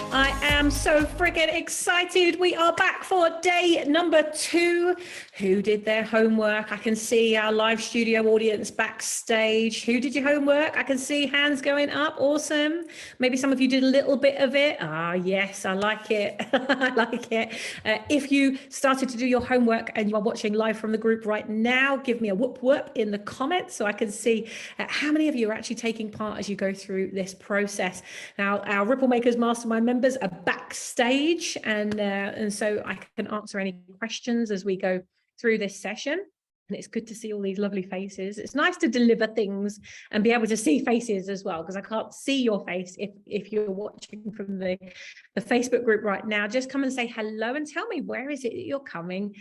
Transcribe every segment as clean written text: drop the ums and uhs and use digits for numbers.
I am so freaking excited. We are back for day number 2. Who did their homework? I can see our live studio audience backstage. Who did your homework? I can see hands going up. Awesome. Maybe some of you did a little bit of it. Ah, yes, I like it. I like it. If you started to do your homework and you are watching live from the group right now, give me a whoop whoop in the comments so I can see how many of you are actually taking part as you go through this process. Now, our Ripple Makers Mastermind members are backstage, and so I can answer any questions as we go through this session. And it's good to see all these lovely faces. It's nice to deliver things and be able to see faces as well, because I can't see your face if you're watching from the Facebook group right now. Just come and say hello and tell me, where is it that you're coming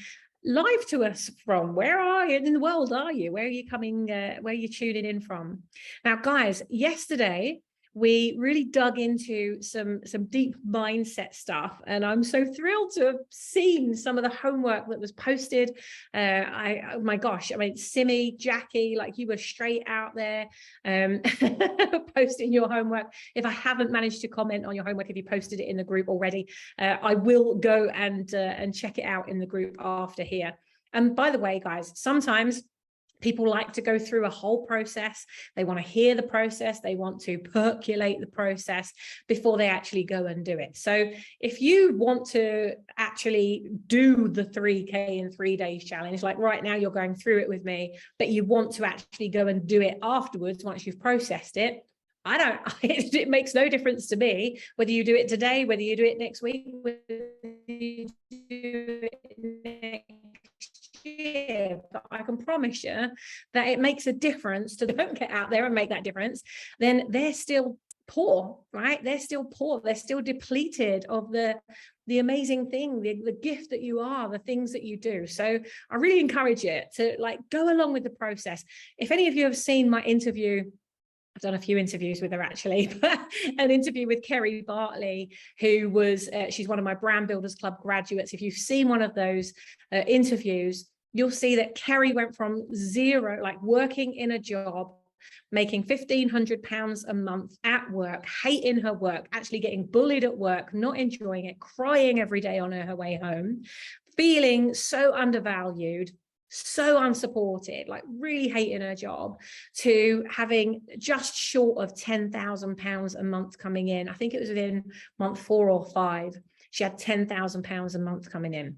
live to us from? Where are you in the world? Are you? Where are you coming? Where are you tuning in from? Now, guys, yesterday we really dug into some deep mindset stuff, and I'm so thrilled to have seen some of the homework that was posted. Oh my gosh, I mean, Sammy, Jackie, like, you were straight out there posting your homework. If I haven't managed to comment on your homework, if you posted it in the group already, I will go and check it out in the group after here. And by the way, guys, sometimes people like to go through a whole process. They want to hear the process. They want to percolate the process before they actually go and do it. So if you want to actually do the 3K in 3 days challenge, like right now you're going through it with me, but you want to actually go and do it afterwards once you've processed it, it makes no difference to me whether you do it today, whether you do it next week, whether you do it next year. But I can promise you that it makes a difference to them. Don't get out there and make that difference, then they're still poor, right? They're still poor. They're still depleted of the amazing thing, the gift that you are, the things that you do. So I really encourage you to, like, go along with the process. If any of you have seen my interview, I've done a few interviews with her actually, but an interview with Kerry Bartley, who was, she's one of my Brand Builders Club graduates. If you've seen one of those interviews, you'll see that Kerry went from zero, like working in a job, making £1,500 a month at work, hating her work, actually getting bullied at work, not enjoying it, crying every day on her way home, feeling so undervalued, so unsupported, like really hating her job, to having just short of £10,000 a month coming in. I think it was within month 4 or 5. She had £10,000 a month coming in.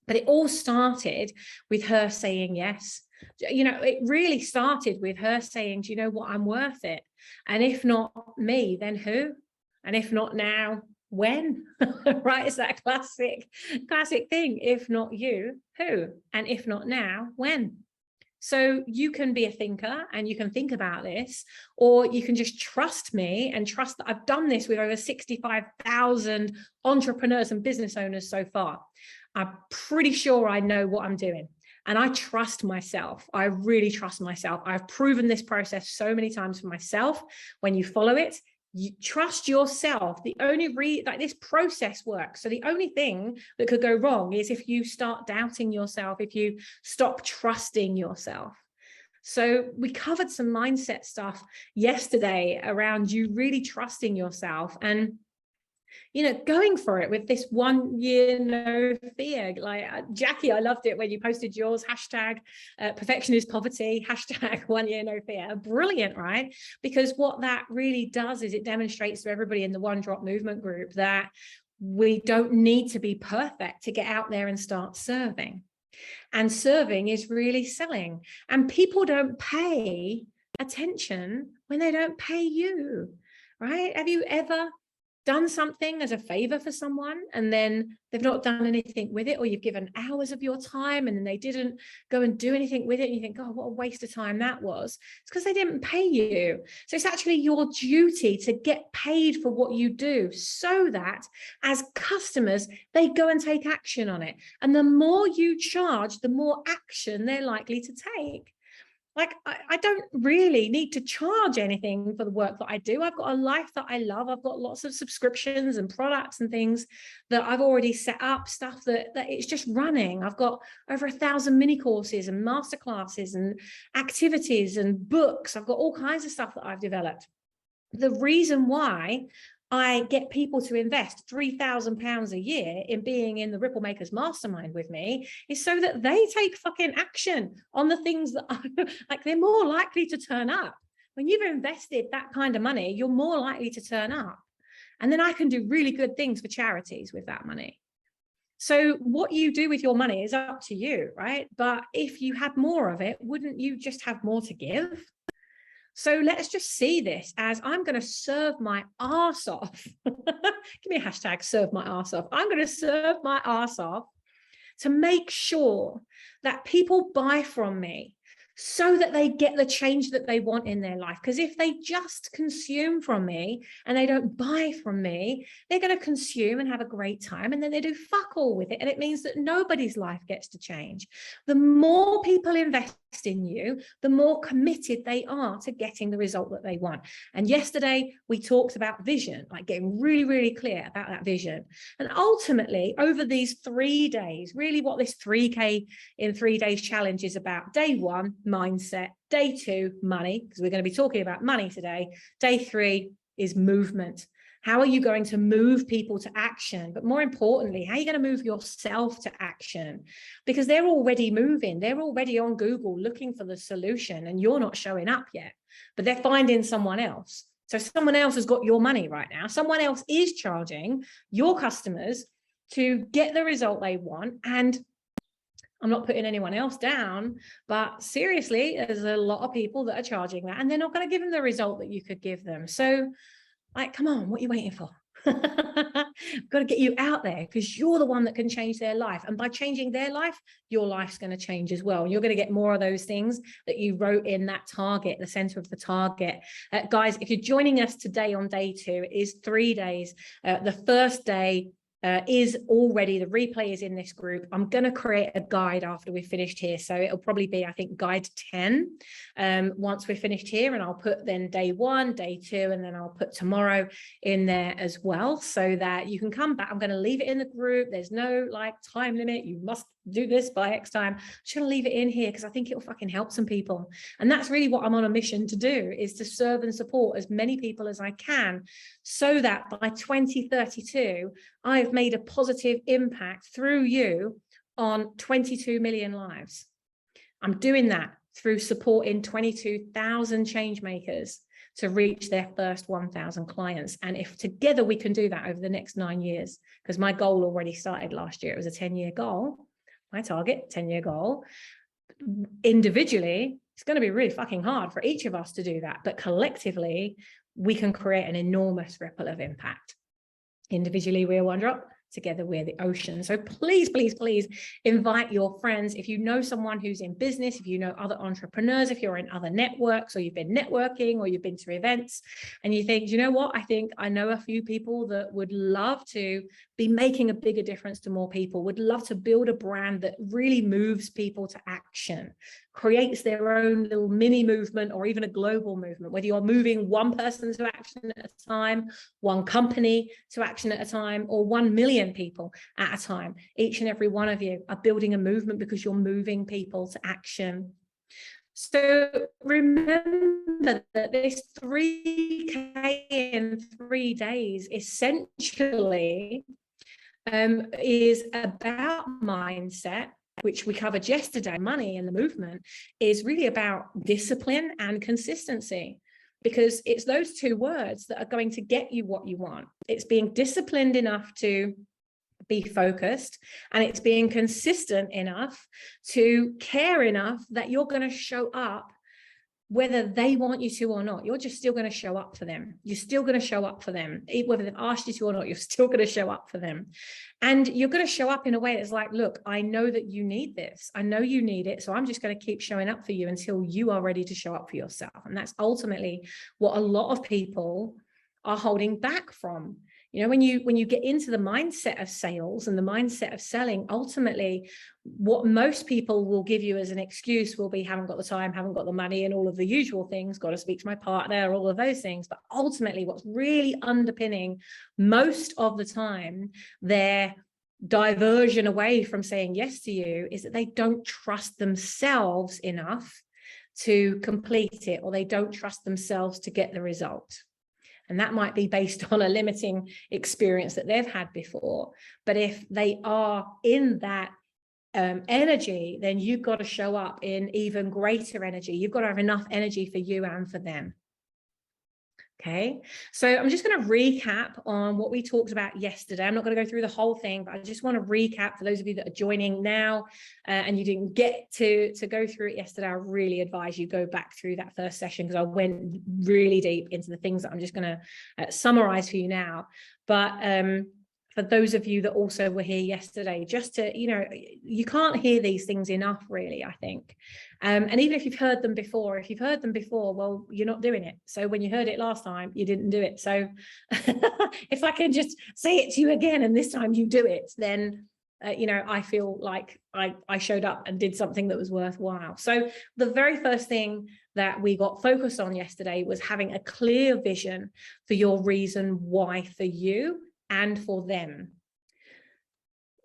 But it all started with her saying yes. You know, it really started with her saying, do you know what, I'm worth it. And if not me, then who? And if not now, when? Right? It's that classic thing. If not you, who? And if not now, when? So you can be a thinker and you can think about this, or you can just trust me and trust that I've done this with over 65,000 entrepreneurs and business owners so far. I'm pretty sure I know what I'm doing. And I trust myself. I really trust myself. I've proven this process so many times for myself. When you follow it, you trust yourself. The only like this process works. So the only thing that could go wrong is if you start doubting yourself, if you stop trusting yourself. So we covered some mindset stuff yesterday around you really trusting yourself and, you know, going for it with this 1 year no fear. Like Jackie, I loved it when you posted yours, hashtag perfection is poverty, hashtag 1 year no fear. Brilliant, right? Because what that really does is it demonstrates to everybody in the One Drop Movement group that we don't need to be perfect to get out there and start serving. And serving is really selling. And people don't pay attention when they don't pay you, right? Have you ever done something as a favor for someone and then they've not done anything with it, or you've given hours of your time and then they didn't go and do anything with it, and you think, oh, what a waste of time that was? It's because they didn't pay you. So it's actually your duty to get paid for what you do, so that as customers, they go and take action on it. And the more you charge, the more action they're likely to take. Like, I don't really need to charge anything for the work that I do. I've got a life that I love. I've got lots of subscriptions and products and things that I've already set up, stuff that it's just running. I've got over 1,000 mini courses and masterclasses and activities and books. I've got all kinds of stuff that I've developed. The reason why I get people to invest £3,000 a year in being in the Ripple Makers Mastermind with me is so that they take fucking action on the things that like they're more likely to turn up. When you've invested that kind of money, you're more likely to turn up. And then I can do really good things for charities with that money. So what you do with your money is up to you, right? But if you had more of it, wouldn't you just have more to give? So let's just see this as I'm going to serve my arse off. Give me a hashtag, serve my arse off. I'm going to serve my arse off to make sure that people buy from me so that they get the change that they want in their life. Because if they just consume from me and they don't buy from me, they're going to consume and have a great time, and then they do fuck all with it. And it means that nobody's life gets to change. The more people invest in you, the more committed they are to getting the result that they want. And yesterday we talked about vision, like getting really, really clear about that vision. And ultimately, over these 3 days, really what this 3K in 3 days challenge is about: day 1, mindset; day 2, money, because we're going to be talking about money today; day 3 is movement. How are you going to move people to action? But more importantly, how are you going to move yourself to action? Because they're already moving. They're already on Google looking for the solution, and you're not showing up yet, but they're finding someone else. So someone else has got your money right now. Someone else is charging your customers to get the result they want. And I'm not putting anyone else down, but seriously, there's a lot of people that are charging that, and they're not going to give them the result that you could give them. So, like, come on, what are you waiting for? I've got to get you out there, because you're the one that can change their life. And by changing their life, your life's going to change as well. And you're going to get more of those things that you wrote in that target, the center of the target. Guys, if you're joining us today on day 2, it is 3 days. The first day is already, the replay is in this group. I'm going to create a guide after we've finished here. So it'll probably be, I think, guide 10 once we're finished here. And I'll put then day 1, day 2, and then I'll put tomorrow in there as well, so that you can come back. I'm going to leave it in the group. There's no like time limit. You must do this by X time. I'm just going to leave it in here because I think it'll fucking help some people. And that's really what I'm on a mission to do, is to serve and support as many people as I can, so that by 2032, I've made a positive impact through you on 22 million lives. I'm doing that through supporting 22,000 change makers to reach their first 1,000 clients. And if together we can do that over the next 9 years, because my goal already started last year, it was a 10-year goal, my target, 10-year goal. Individually, it's going to be really fucking hard for each of us to do that, but collectively, we can create an enormous ripple of impact. Individually, we're one drop. Together, we're the ocean. So please, please, please invite your friends. If you know someone who's in business, if you know other entrepreneurs, if you're in other networks, or you've been networking, or you've been to events, and you think, you know what, I think I know a few people that would love to be making a bigger difference to more people, would love to build a brand that really moves people to action, creates their own little mini movement, or even a global movement, whether you're moving one person to action at a time, one company to action at a time, or 1 million people at a time. Each and every one of you are building a movement because you're moving people to action. So remember that this 3K in 3 days essentially is about mindset, which we covered yesterday. Money and the movement is really about discipline and consistency, because it's those 2 words that are going to get you what you want. It's being disciplined enough to be focused, and it's being consistent enough to care enough that you're going to show up whether they want you to or not. You're just still going to show up for them. You're still going to show up for them. Whether they've asked you to or not, you're still going to show up for them. And you're going to show up in a way that's like, look, I know that you need this. I know you need it. So I'm just going to keep showing up for you until you are ready to show up for yourself. And that's ultimately what a lot of people are holding back from. You know, when you get into the mindset of sales and the mindset of selling, ultimately what most people will give you as an excuse will be, haven't got the time, haven't got the money, and all of the usual things, got to speak to my partner, all of those things. But ultimately what's really underpinning most of the time their diversion away from saying yes to you is that they don't trust themselves enough to complete it, or they don't trust themselves to get the result. And that might be based on a limiting experience that they've had before. But if they are in that energy, then you've got to show up in even greater energy. You've got to have enough energy for you and for them. Okay, so I'm just going to recap on what we talked about yesterday. I'm not going to go through the whole thing, but I just want to recap for those of you that are joining now and you didn't get to go through it yesterday. I really advise you go back through that first session, because I went really deep into the things that I'm just going to summarize for you now. But for those of you that also were here yesterday, just to, you can't hear these things enough, really, I think. And even if you've heard them before, well, you're not doing it. So when you heard it last time, you didn't do it. So if I can just say it to you again, and this time you do it, then, I feel like I showed up and did something that was worthwhile. So the very first thing that we got focused on yesterday was having a clear vision for your reason why for you and for them.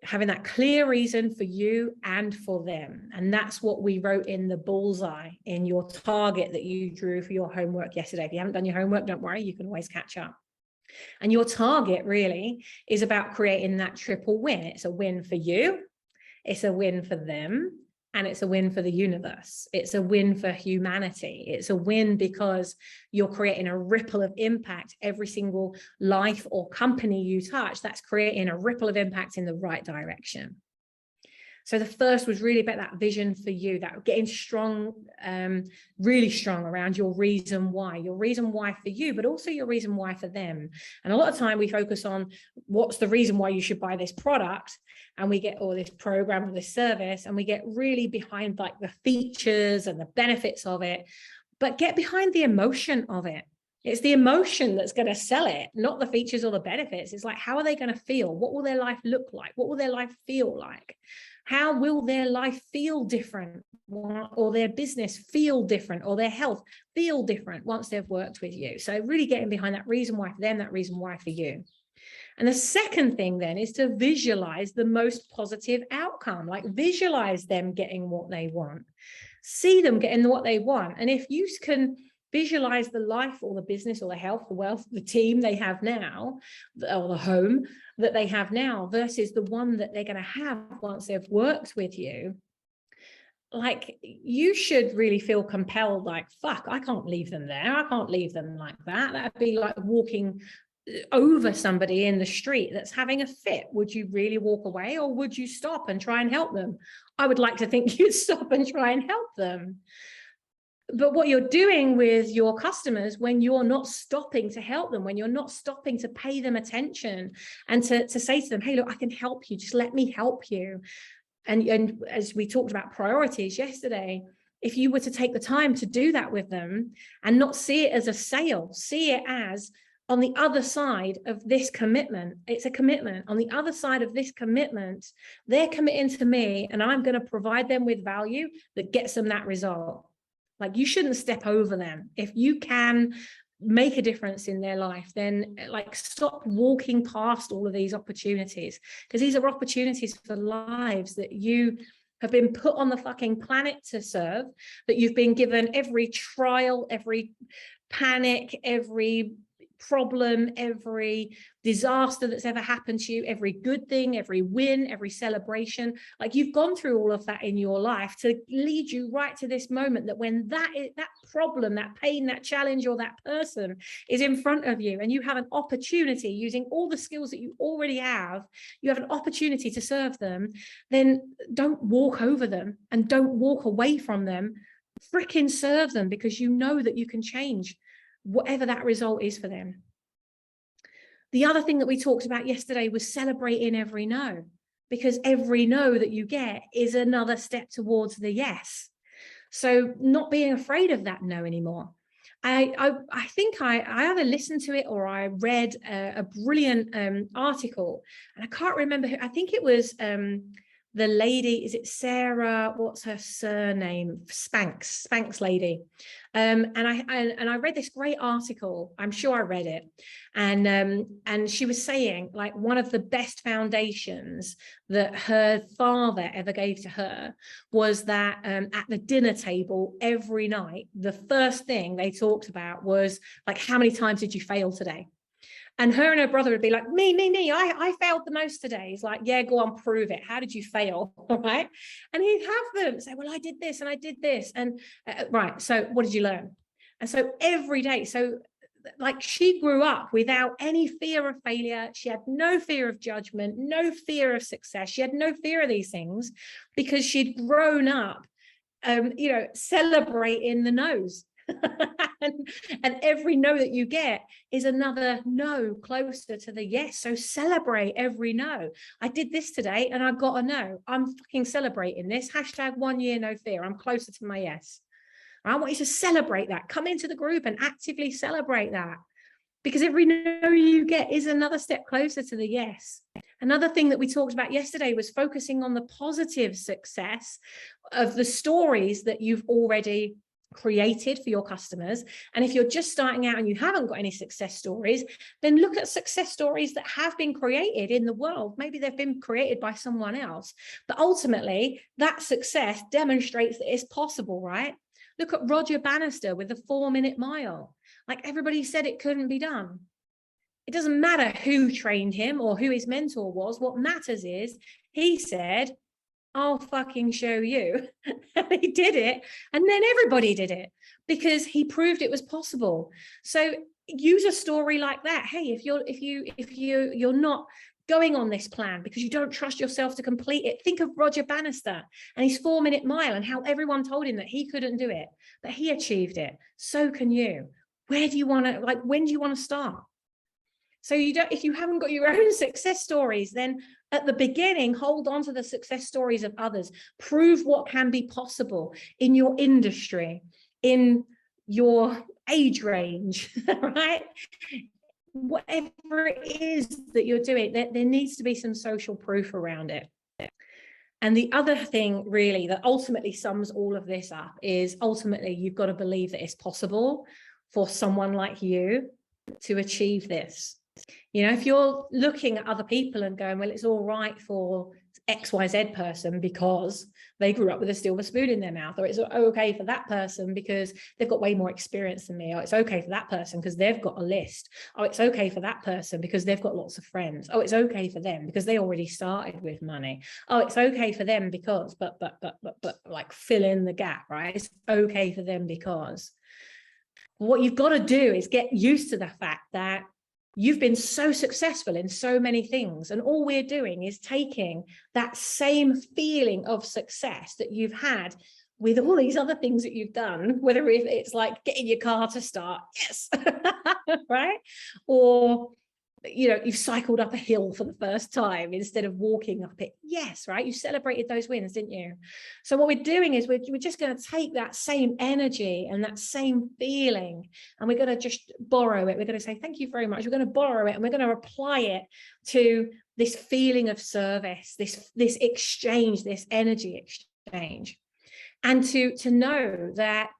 Having that clear reason for you and for them. And that's what we wrote in the bullseye in your target that you drew for your homework yesterday. If you haven't done your homework, don't worry, you can always catch up. And your target really is about creating that triple win. It's a win for you, it's a win for them, and it's a win for the universe. It's a win for humanity. It's a win because you're creating a ripple of impact. Every single life or company you touch, that's creating a ripple of impact in the right direction. So the first was really about that vision for you, that getting strong, really strong around your reason why for you, but also your reason why for them. And a lot of time we focus on what's the reason why you should buy this product, and we get all this program or this service, and we get really behind like the features and the benefits of it, but get behind the emotion of it. It's the emotion that's going to sell it, not the features or the benefits. It's like, how are they going to feel? What will their life look like? What will their life feel like? How will their life feel different, or their business feel different, or their health feel different once they've worked with you? So really getting behind that reason why for them, that reason why for you. And the second thing then is to visualize the most positive outcome, like visualize them getting what they want, see them getting what they want. And if you can visualize the life or the business or the health, the wealth, the team they have now, or the home that they have now versus the one that they're going to have once they've worked with you, like, you should really feel compelled, like, fuck, I can't leave them there. I can't leave them like that. That'd be like walking over somebody in the street that's having a fit. Would you really walk away, or would you stop and try and help them? I would like to think you'd stop and try and help them. But what you're doing with your customers when you're not stopping to help them, when you're not stopping to pay them attention and to say to them, hey, look, I can help you. Just let me help you. And as we talked about priorities yesterday, if you were to take the time to do that with them and not see it as a sale, see it as, on the other side of this commitment, it's a commitment. On the other side of this commitment, they're committing to me, and I'm going to provide them with value that gets them that result. Like, you shouldn't step over them. If you can make a difference in their life, then like, stop walking past all of these opportunities, because these are opportunities for lives that you have been put on the fucking planet to serve, that you've been given every trial, every panic, every problem, every disaster that's ever happened to you, every good thing, every win, every celebration. Like, you've gone through all of that in your life to lead you right to this moment, that when that problem, that pain, that challenge, or that person is in front of you, and you have an opportunity, using all the skills that you already have, you have an opportunity to serve them, then don't walk over them and don't walk away from them. Freaking serve them, because you know that you can change whatever that result is for them. The other thing that we talked about yesterday was celebrating every no, because every no that you get is another step towards the yes. So not being afraid of that no anymore. I think I either listened to it or I read a brilliant article, and I can't remember who. I think it was the lady, is it Sarah, what's her surname, Spanx lady, and I read this great article, I'm sure I read it, and she was saying, like, one of the best foundations that her father ever gave to her was that at the dinner table every night, the first thing they talked about was, like, how many times did you fail today? And her and her brother would be like, me, I failed the most today. He's like, yeah, go on, prove it. How did you fail? Right? And he'd have them say, well, I did this and I did this. And right, so what did you learn? And so every day, so like, she grew up without any fear of failure. She had no fear of judgment, no fear of success. She had no fear of these things because she'd grown up, you know, celebrating the no's. and every no that you get is another no closer to the yes. So celebrate every no. I did this today and I got a no. I'm fucking celebrating this. Hashtag 1 year no fear. I'm closer to my yes. I want you to celebrate that. Come into the group and actively celebrate that, because every no you get is another step closer to the yes. Another thing that we talked about yesterday was focusing on the positive success of the stories that you've already created for your customers. And if you're just starting out and you haven't got any success stories, then look at success stories that have been created in the world. Maybe they've been created by someone else, but ultimately that success demonstrates that it's possible, right? Look at Roger Bannister with the 4-minute mile. Like, everybody said it couldn't be done. It doesn't matter who trained him or who his mentor was. What matters is he said, I'll fucking show you. And he did it, and then everybody did it because he proved it was possible. So use a story like that. Hey, if you're not going on this plan because you don't trust yourself to complete it, think of Roger Bannister and his 4-minute mile and how everyone told him that he couldn't do it, but he achieved it. So can you. Where do you want to, like, when do you want to start? So you don't, if you haven't got your own success stories, then at the beginning, hold on to the success stories of others. Prove what can be possible in your industry, in your age range, right? Whatever it is that you're doing, there needs to be some social proof around it. And the other thing really that ultimately sums all of this up is, ultimately you've got to believe that it's possible for someone like you to achieve this. You know, if you're looking at other people and going, well, it's all right for XYZ person because they grew up with a silver spoon in their mouth, or it's okay for that person because they've got way more experience than me, or it's okay for that person because they've got a list, oh, it's okay for that person because they've got lots of friends, oh, it's okay for them because they already started with money, oh, it's okay for them because, but like, fill in the gap, right? It's okay for them because. What you've got to do is get used to the fact that you've been so successful in so many things, and all we're doing is taking that same feeling of success that you've had with all these other things that you've done, whether it's like getting your car to start, yes, right? Or, you know, you've cycled up a hill for the first time instead of walking up it, yes, right? You celebrated those wins, didn't you? So what we're doing is we're just going to take that same energy and that same feeling, and we're going to just borrow it. We're going to say, thank you very much. We're going to borrow it, and we're going to apply it to this feeling of service, this exchange, this energy exchange. And to know that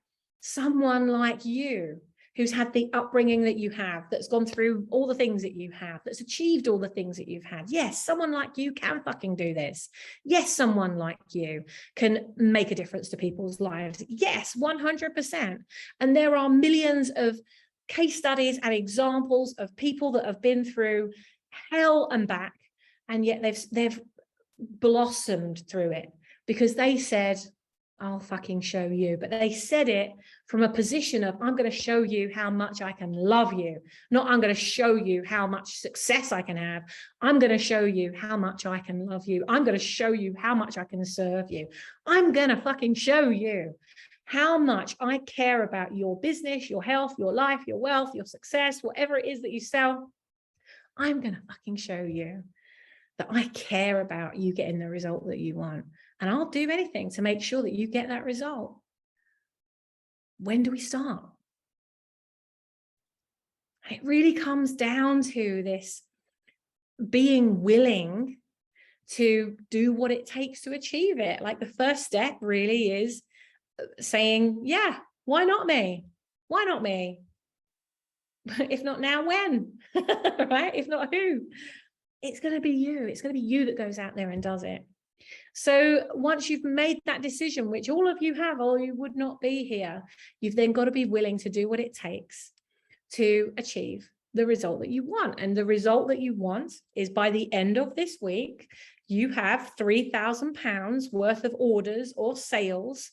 someone like you, who's had the upbringing that you have, that's gone through all the things that you have, that's achieved all the things that you've had. Yes, someone like you can fucking do this. Yes, someone like you can make a difference to people's lives. Yes, 100%. And there are millions of case studies and examples of people that have been through hell and back, and yet they've blossomed through it because they said, I'll fucking show you. But they said it from a position of, I'm going to show you how much I can love you, not I'm going to show you how much success I can have. I'm going to show you how much I can love you. I'm going to show you how much I can serve you. I'm going to fucking show you how much I care about your business, your health, your life, your wealth, your success, whatever it is that you sell. I'm going to fucking show you that I care about you getting the result that you want. And I'll do anything to make sure that you get that result. When do we start? It really comes down to this being willing to do what it takes to achieve it. Like the first step really is saying, yeah, why not me? Why not me? If not now, when? Right? If not who? It's going to be you. It's going to be you that goes out there and does it. So once you've made that decision, which all of you have, or you would not be here, you've then got to be willing to do what it takes to achieve the result that you want. And the result that you want is by the end of this week, you have £3,000 worth of orders or sales,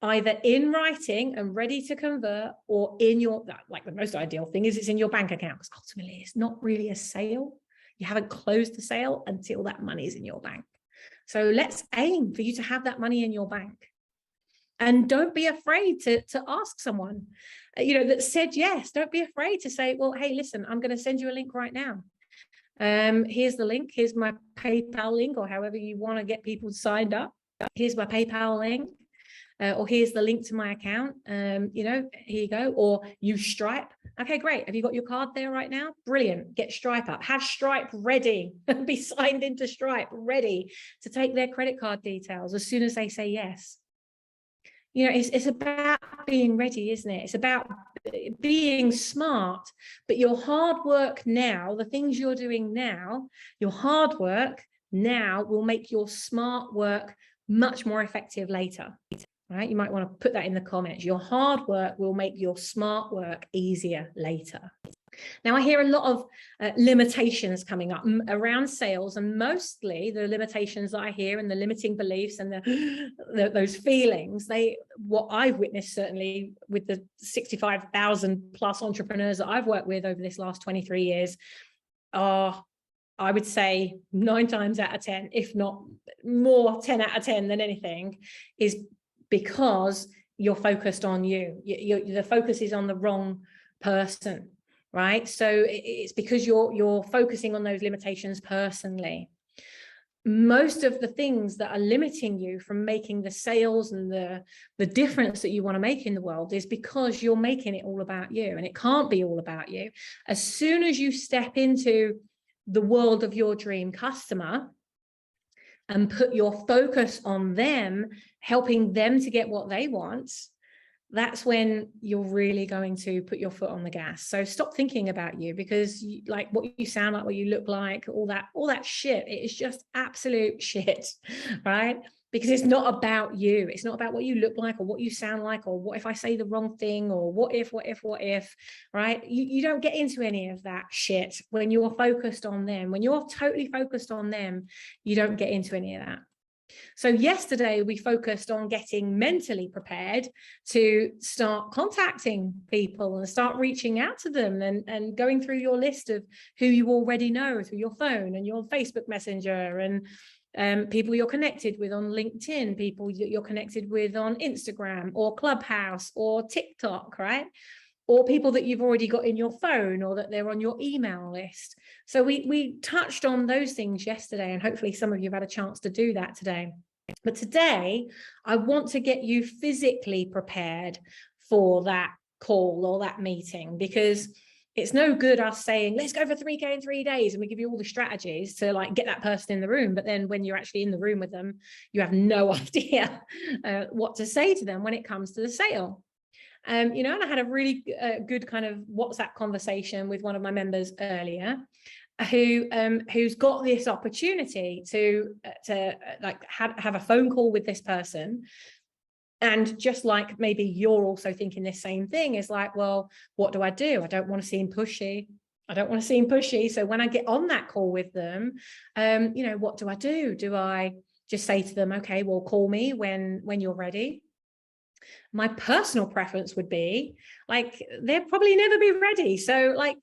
either in writing and ready to convert, or in your, like the most ideal thing is it's in your bank account, because ultimately it's not really a sale. You haven't closed the sale until that money is in your bank. So let's aim for you to have that money in your bank. And don't be afraid to ask someone, that said yes. Don't be afraid to say, well, hey, listen, I'm going to send you a link right now. Here's the link. Here's my PayPal link, or however you want to get people signed up. Here's my PayPal link. Or here's the link to my account, here you go, or use Stripe. Okay, great. Have you got your card there right now? Brilliant. Get Stripe up. Have Stripe ready. Be signed into Stripe, ready to take their credit card details as soon as they say yes. It's about being ready, isn't it? It's about being smart, but your hard work now, the things you're doing now, your hard work now will make your smart work much more effective later. Right? You might want to put that in the comments. Your hard work will make your smart work easier later. Now, I hear a lot of limitations coming up around sales, and mostly the limitations that I hear and the limiting beliefs and those feelings, what I've witnessed certainly with the 65,000 plus entrepreneurs that I've worked with over this last 23 years are, I would say 9 times out of 10, if not more, 10 out of 10 than anything, is because you're focused on you. The focus is on the wrong person, right? So it's because you're focusing on those limitations personally. Most of the things that are limiting you from making the sales and the difference that you want to make in the world is because you're making it all about you, and it can't be all about you. As soon as you step into the world of your dream customer and put your focus on them, helping them to get what they want, that's when you're really going to put your foot on the gas. So stop thinking about you, because like what you sound like, what you look like, all that shit, it is just absolute shit, right? Because it's not about you. It's not about what you look like or what you sound like, or what if I say the wrong thing, or what if, right? You don't get into any of that shit when you're focused on them. When you're totally focused on them, you don't get into any of that. So yesterday we focused on getting mentally prepared to start contacting people and start reaching out to them, and going through your list of who you already know through your phone and your Facebook Messenger, and people you're connected with on LinkedIn, people you're connected with on Instagram or Clubhouse or TikTok, right? Or people that you've already got in your phone, or that they're on your email list. So we touched on those things yesterday, and hopefully some of you have had a chance to do that today. But today, I want to get you physically prepared for that call or that meeting, because it's no good us saying, let's go for 3K in 3 days, and we give you all the strategies to like get that person in the room. But then when you're actually in the room with them, you have no idea what to say to them when it comes to the sale. And I had a really good kind of WhatsApp conversation with one of my members earlier, who's got this opportunity to like have a phone call with this person. And just like maybe you're also thinking this same thing, is like, well, what do? I don't want to seem pushy. So when I get on that call with them, what do I do? Do I just say to them, okay, well, call me when you're ready? My personal preference would be like, they'll probably never be ready. So like,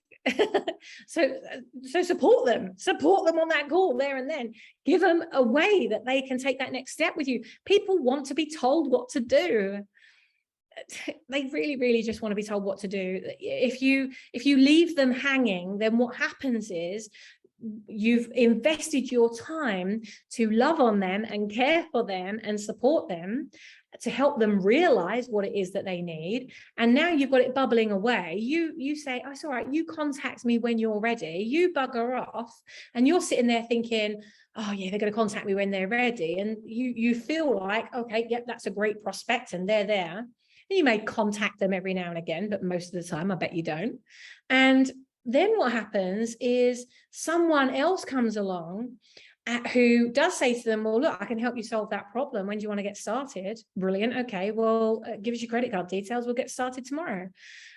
so support them on that call there and then. Give them a way that they can take that next step with you. People want to be told what to do. They really, really just want to be told what to do. If you leave them hanging, then what happens is you've invested your time to love on them and care for them and support them, to help them realize what it is that they need. And now you've got it bubbling away. You say, oh, it's all right, you contact me when you're ready, you bugger off, and you're sitting there thinking, oh yeah, they're going to contact me when they're ready. And you feel like, okay, yep, that's a great prospect and they're there. And you may contact them every now and again, but most of the time I bet you don't. And then what happens is someone else comes along who does say to them, well, look, I can help you solve that problem. When do you want to get started? Brilliant. Okay, well, give us your credit card details. We'll get started tomorrow.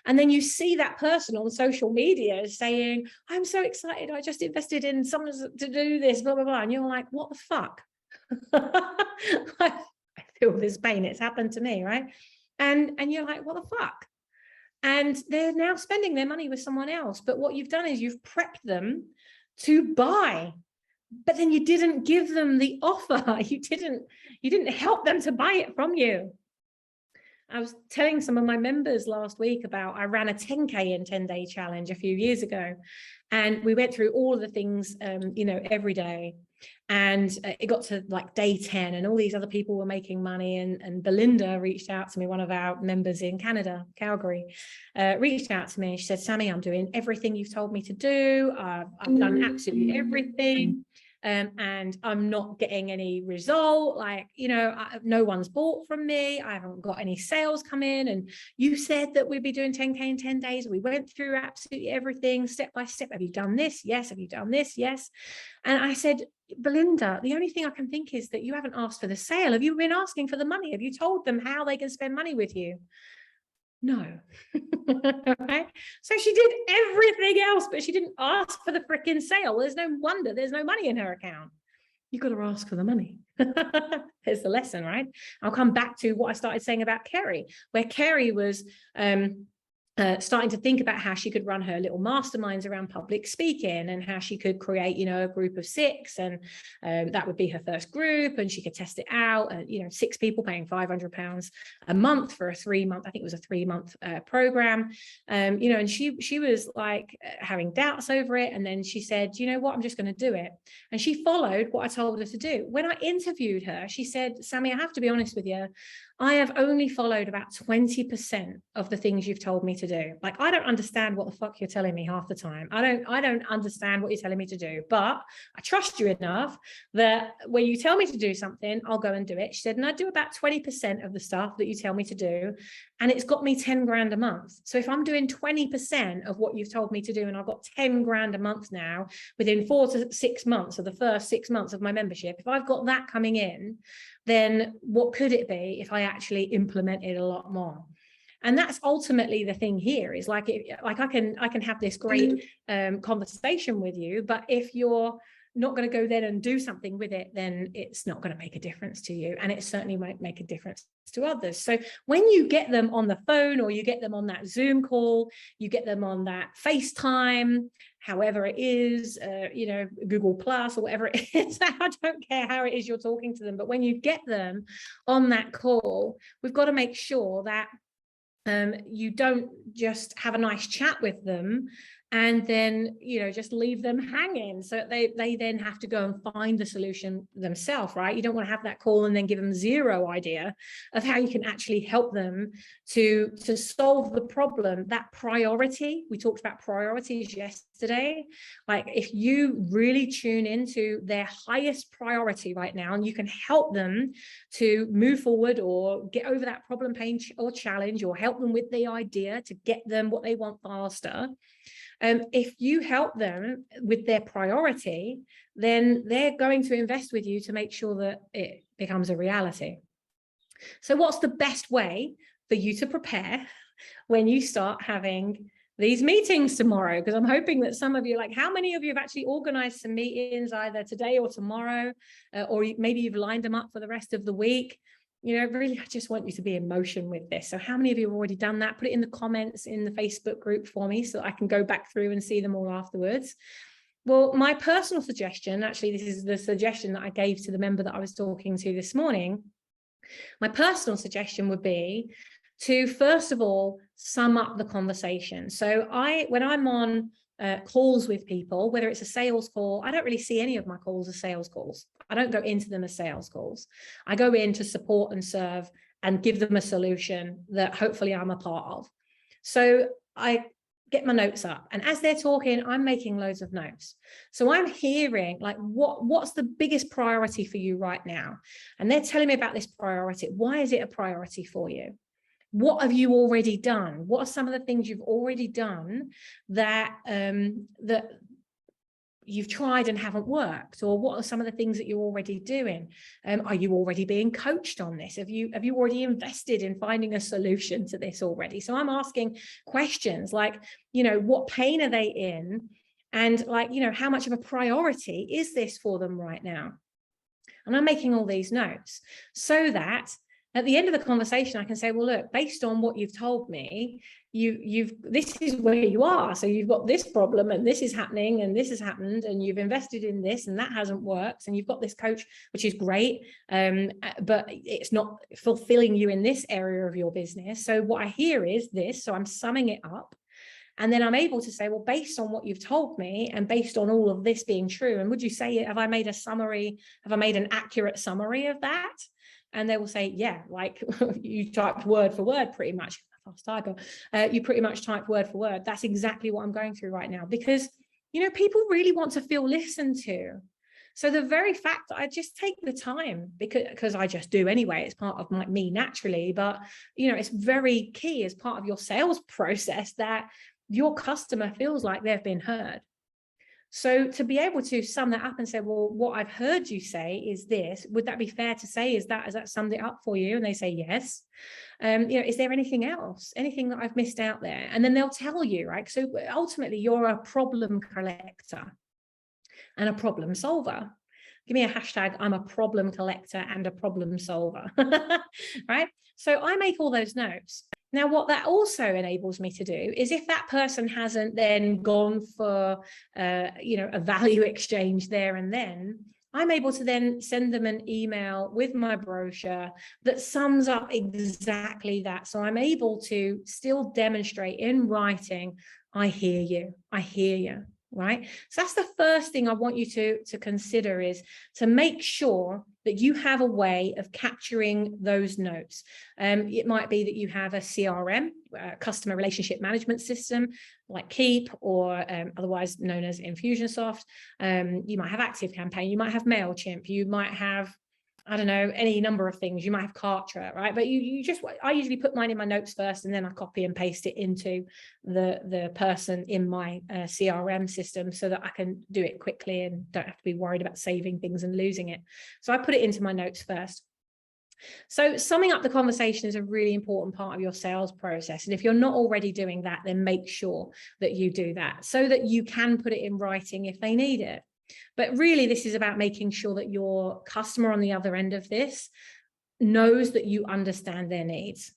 And then you see that person on social media saying, I'm so excited. I just invested in someone to do this, blah, blah, blah. And you're like, what the fuck? I feel this pain. It's happened to me, right? And you're like, what the fuck? And they're now spending their money with someone else. But what you've done is you've prepped them to buy. But then you didn't give them the offer. You didn't help them to buy it from you. I was telling some of my members last week about, I ran a 10K in 10-day challenge a few years ago. And we went through all of the things, every day. And it got to like day 10 and all these other people were making money. And Belinda reached out to me, one of our members in Canada, Calgary, reached out to me. She said, Sammy, I'm doing everything you've told me to do. I've done absolutely everything. And I'm not getting any result. Like, no one's bought from me. I haven't got any sales come in. And you said that we'd be doing 10K in 10 days. We went through absolutely everything step by step. Have you done this? Yes. Have you done this? Yes. And I said, Belinda, the only thing I can think is that you haven't asked for the sale. Have you been asking for the money? Have you told them how they can spend money with you? No. Right? So she did everything else, but she didn't ask for the freaking sale. There's no wonder there's no money in her account. You've got to ask for the money. There's the lesson, right? I'll come back to what I started saying about Kerry, where Kerry was starting to think about how she could run her little masterminds around public speaking and how she could create, a group of 6, and that would be her first group, and she could test it out. 6 people paying £500 a month for a 3-month, I think it was a 3-month program. And she was like having doubts over it. And then she said, you know what, I'm just going to do it. And she followed what I told her to do. When I interviewed her, she said, Sammy, I have to be honest with you, I have only followed about 20% of the things you've told me to do. Like, I don't understand what the fuck you're telling me half the time. I don't understand what you're telling me to do, but I trust you enough that when you tell me to do something, I'll go and do it. She said, and I do about 20% of the stuff that you tell me to do, and it's got me 10 grand a month. So if I'm doing 20% of what you've told me to do, and I've got 10 grand a month now within 4 to 6 months of the first 6 months of my membership, if I've got that coming in, then what could it be if I actually implemented a lot more? And that's ultimately the thing here, is like I can have this great conversation with you, but if you're not going to go then and do something with it, then it's not going to make a difference to you, and it certainly won't make a difference to others. So when you get them on the phone, or you get them on that Zoom call, you get them on that FaceTime, however it is, Google Plus or whatever it is, I don't care how it is you're talking to them, but when you get them on that call, we've got to make sure that you don't just have a nice chat with them and then, just leave them hanging. So they then have to go and find the solution themselves, right? You don't want to have that call and then give them zero idea of how you can actually help them to solve the problem. That priority, we talked about priorities yesterday. Like, if you really tune into their highest priority right now, and you can help them to move forward or get over that problem, pain, or challenge, or help them with the idea to get them what they want faster, if you help them with their priority, then they're going to invest with you to make sure that it becomes a reality. So what's the best way for you to prepare when you start having these meetings tomorrow? Because I'm hoping that some of you, like, how many of you have actually organized some meetings either today or tomorrow, or maybe you've lined them up for the rest of the week? Really, I just want you to be in motion with this. So how many of you have already done that? Put it in the comments in the Facebook group for me so that I can go back through and see them all afterwards. Well, my personal suggestion, actually, this is the suggestion that I gave to the member that I was talking to this morning. My personal suggestion would be to, first of all, sum up the conversation. So when I'm on calls with people, whether it's a sales call. I don't really see any of my calls as sales calls. I don't go into them as sales calls. I go in to support and serve and give them a solution that hopefully I'm a part of. So I get my notes up, and as they're talking, I'm making loads of notes. So I'm hearing like, what's the biggest priority for you right now? And they're telling me about this priority. Why is it a priority for you? What have you already done? What are some of the things you've already done that that you've tried and haven't worked? Or what are some of the things that you're already doing? Are you already being coached on this? Have you already invested in finding a solution to this already? So I'm asking questions like, you know, what pain are they in? And like, you know, how much of a priority is this for them right now? And I'm making all these notes so that at the end of the conversation, I can say, well, look, based on what you've told me, this is where you are. So you've got this problem and this is happening and this has happened and you've invested in this and that hasn't worked. And you've got this coach, which is great, but it's not fulfilling you in this area of your business. So what I hear is this. So I'm summing it up. And then I'm able to say, well, based on what you've told me and based on all of this being true, and would you say, have I made a summary? Have I made an accurate summary of that? And they will say, yeah, like you typed word for word, pretty much. Fast typer. You pretty much typed word for word. That's exactly what I'm going through right now, because, you know, people really want to feel listened to. So the very fact that I just take the time, because I just do anyway, it's part of me naturally, but, you know, it's very key as part of your sales process that your customer feels like they've been heard. So to be able to sum that up and say, well, what I've heard you say is this, would that be fair to say? Has that summed it up for you? And they say, yes. You know, is there anything else, anything that I've missed out there? And then they'll tell you, right? So ultimately you're a problem collector and a problem solver. Give me a hashtag, I'm a problem collector and a problem solver, right? So I make all those notes. Now, what that also enables me to do is if that person hasn't then gone for, you know, a value exchange there and then, I'm able to then send them an email with my brochure that sums up exactly that. So I'm able to still demonstrate in writing, I hear you, I hear you. Right? So that's the first thing I want you to consider, is to make sure that you have a way of capturing those notes. It might be that you have a CRM, customer relationship management system, like Keep, or otherwise known as Infusionsoft. You might have ActiveCampaign, you might have MailChimp, you might have, I don't know, any number of things. You might have Kartra, right? But I usually put mine in my notes first, and then I copy and paste it into the person in my CRM system so that I can do it quickly and don't have to be worried about saving things and losing it. So I put it into my notes first. So summing up the conversation is a really important part of your sales process. And if you're not already doing that, then make sure that you do that so that you can put it in writing if they need it. But really, this is about making sure that your customer on the other end of this knows that you understand their needs.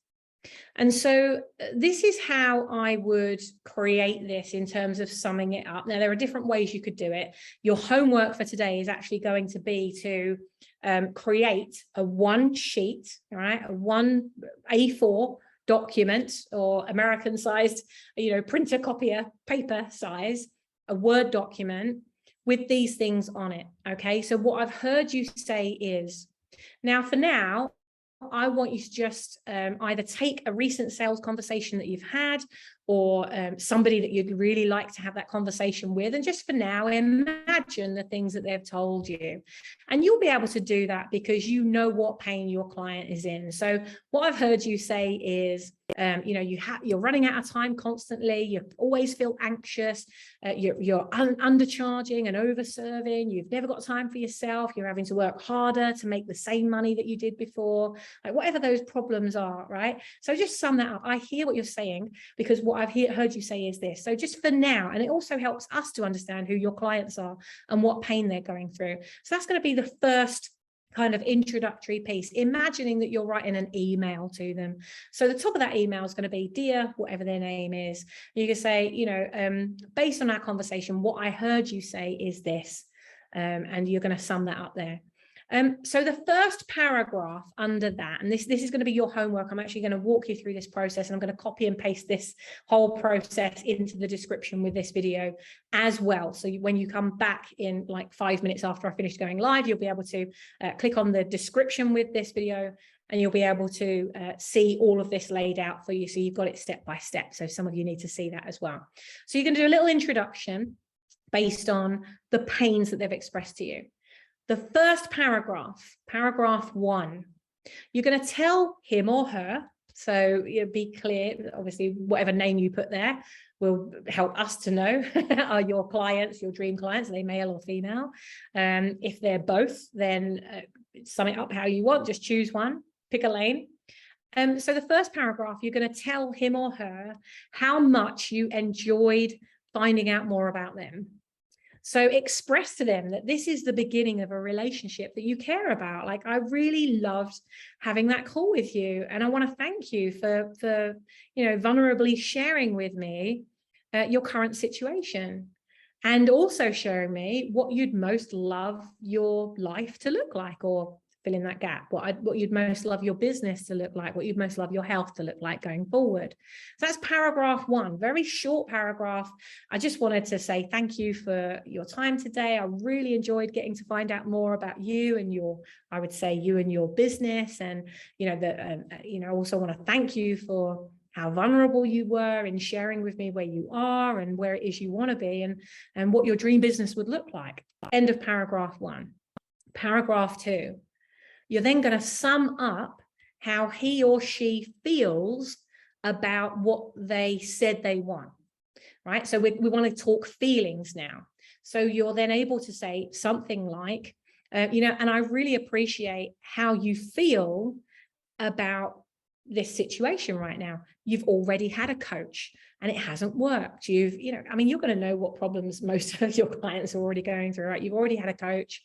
And so this is how I would create this in terms of summing it up. Now, there are different ways you could do it. Your homework for today is actually going to be to create a one sheet, right? A one A4 document, or American sized, you know, printer copier paper size, a Word document with these things on it. Okay, so what I've heard you say is, now for now, I want you to just either take a recent sales conversation that you've had, or somebody that you'd really like to have that conversation with, and just for now imagine the things that they've told you. And you'll be able to do that because you know what pain your client is in. So what I've heard you say is, you know, you're running out of time constantly, you always feel anxious, you're undercharging and overserving, you've never got time for yourself, you're having to work harder to make the same money that you did before, like whatever those problems are, right? So just sum that up. I hear what you're saying, because what I've heard you say is this. So just for now, and it also helps us to understand who your clients are and what pain they're going through. So that's going to be the first kind of introductory piece, imagining that you're writing an email to them. So the top of that email is going to be, dear, whatever their name is. You can say, you know, based on our conversation, what I heard you say is this, and you're going to sum that up there. So the first paragraph under that, and this is going to be your homework. I'm actually going to walk you through this process, and I'm going to copy and paste this whole process into the description with this video as well. So when you come back in like 5 minutes after I finish going live, you'll be able to click on the description with this video, and you'll be able to see all of this laid out for you. So you've got it step by step. So some of you need to see that as well. So you're going to do a little introduction based on the pains that they've expressed to you. The first paragraph, paragraph 1, you're going to tell him or her, so be clear, obviously whatever name you put there will help us to know are your clients, your dream clients, are they male or female? If they're both, then sum it up how you want, just choose one, pick a lane. So the first paragraph, you're going to tell him or her how much you enjoyed finding out more about them. So express to them that this is the beginning of a relationship that you care about. Like, I really loved having that call with you, and I want to thank you for vulnerably sharing with me your current situation, and also sharing me what you'd most love your life to look like, or fill in that gap, what you'd most love your business to look like, what you'd most love your health to look like going forward. So that's paragraph 1, very short paragraph. I just wanted to say thank you for your time today. I really enjoyed getting to find out more about you and your, I would say, you and your business. And, I also want to thank you for how vulnerable you were in sharing with me where you are and where it is you want to be, and what your dream business would look like. End of paragraph 1. Paragraph 2. You're then going to sum up how he or she feels about what they said they want, right? So we want to talk feelings now. So you're then able to say something like, and I really appreciate how you feel about this situation right now. You've already had a coach and it hasn't worked. You're going to know what problems most of your clients are already going through, right? You've already had a coach.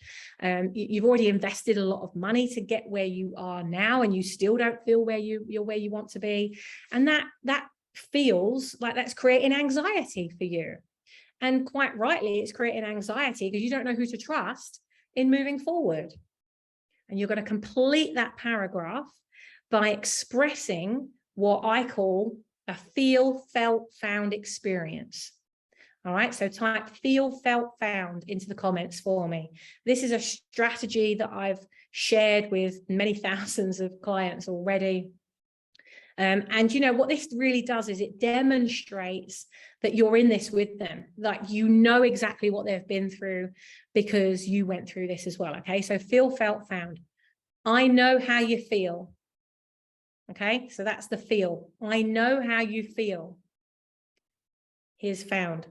You've already invested a lot of money to get where you are now, and you still don't feel you're where you want to be. And that feels like that's creating anxiety for you. And quite rightly, it's creating anxiety because you don't know who to trust in moving forward. And you're going to complete that paragraph by expressing what I call a feel, felt, found experience. All right, so type feel, felt, found into the comments for me. This is a strategy that I've shared with many thousands of clients already. And what this really does is it demonstrates that you're in this with them, like you know exactly what they've been through because you went through this as well. Okay, so feel, felt, found. I know how you feel. Okay, so that's the feel. I know how you feel. Here's found.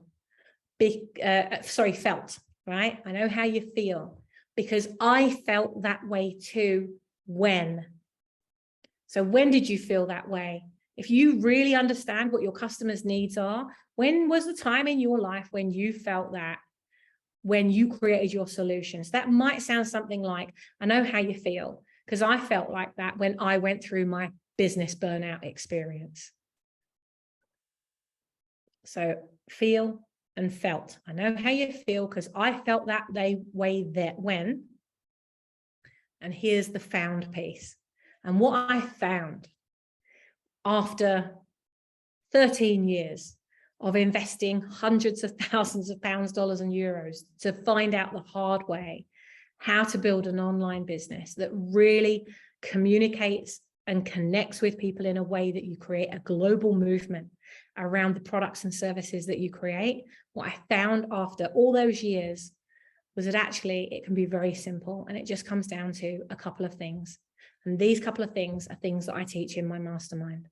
Felt, right? I know how you feel because I felt that way too. When? So when did you feel that way? If you really understand what your customers' needs are, when was the time in your life when you felt that, when you created your solutions? That might sound something like, I know how you feel because I felt like that when I went through my business burnout experience. So feel and felt. I know how you feel because I felt that way that when. And here's the found piece. And what I found after 13 years of investing hundreds of thousands of pounds, dollars, and euros to find out the hard way how to build an online business that really communicates and connects with people in a way that you create a global movement around the products and services that you create. What I found after all those years was that actually it can be very simple, and it just comes down to a couple of things. And these couple of things are things that I teach in my mastermind.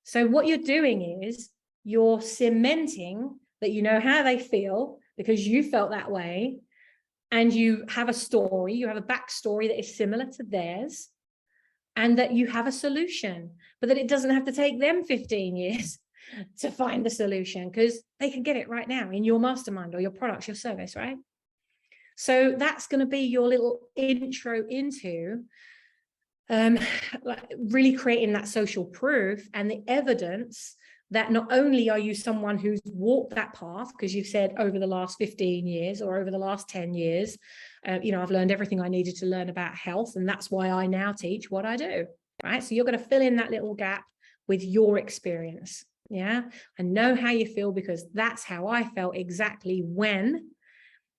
So what you're doing is you're cementing that you know how they feel because you felt that way, and you have a story, you have a backstory that is similar to theirs, and that you have a solution, but that it doesn't have to take them 15 years to find the solution because they can get it right now in your mastermind or your products, your service, right? So that's going to be your little intro into really creating that social proof and the evidence that not only are you someone who's walked that path, because you've said over the last 15 years or over the last 10 years, you know, I've learned everything I needed to learn about health, and that's why I now teach what I do, right? So you're going to fill in that little gap with your experience. Yeah, I know how you feel because that's how I felt exactly when.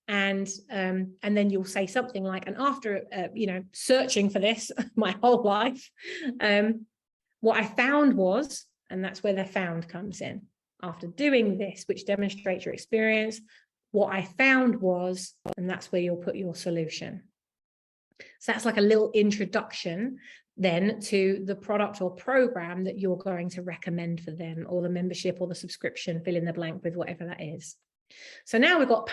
And then you'll say something like, and after you know, searching for this my whole life, what I found was, and that's where the found comes in. After doing this, which demonstrates your experience, what I found was, and that's where you'll put your solution. So that's like a little introduction then to the product or program that you're going to recommend for them, or the membership or the subscription, fill in the blank with whatever that is. So now we've got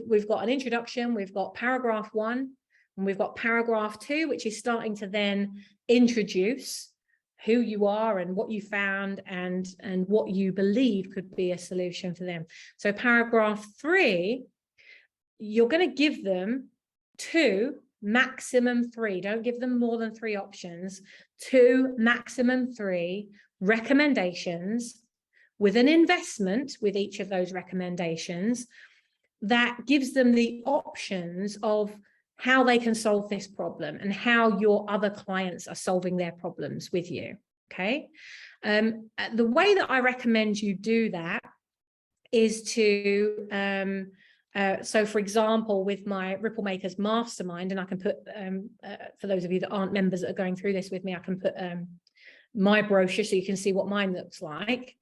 we've got an introduction, we've got paragraph 1, and we've got paragraph 2, which is starting to then introduce who you are and what you found and what you believe could be a solution for them. So paragraph 3, you're going to give them 2, maximum 3. Don't give them more than 3 options. 2, maximum 3 recommendations with an investment with each of those recommendations that gives them the options of how they can solve this problem and how your other clients are solving their problems with you. Okay. The way that I recommend you do that is to, so for example, with my Ripple Makers Mastermind, and I can put, for those of you that aren't members that are going through this with me, I can put my brochure so you can see what mine looks like.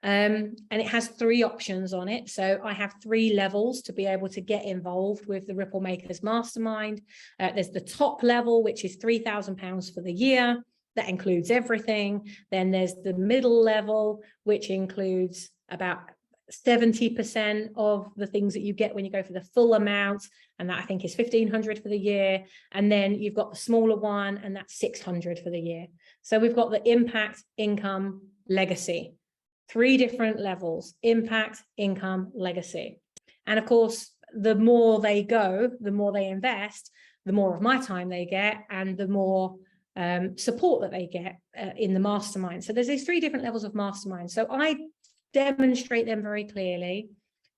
And it has 3 options on it. So I have 3 levels to be able to get involved with the Ripple Makers Mastermind. There's the top level, which is £3,000 for the year. That includes everything. Then there's the middle level, which includes about 70% of the things that you get when you go for the full amount, and that I think is £1,500 for the year. And then you've got the smaller one, and that's £600 for the year. So we've got the impact, income, legacy. 3 different levels: impact, income, legacy. And of course, the more they go, the more they invest, the more of my time they get, and the more support that they get in the mastermind. So there's these 3 different levels of mastermind. So I demonstrate them very clearly.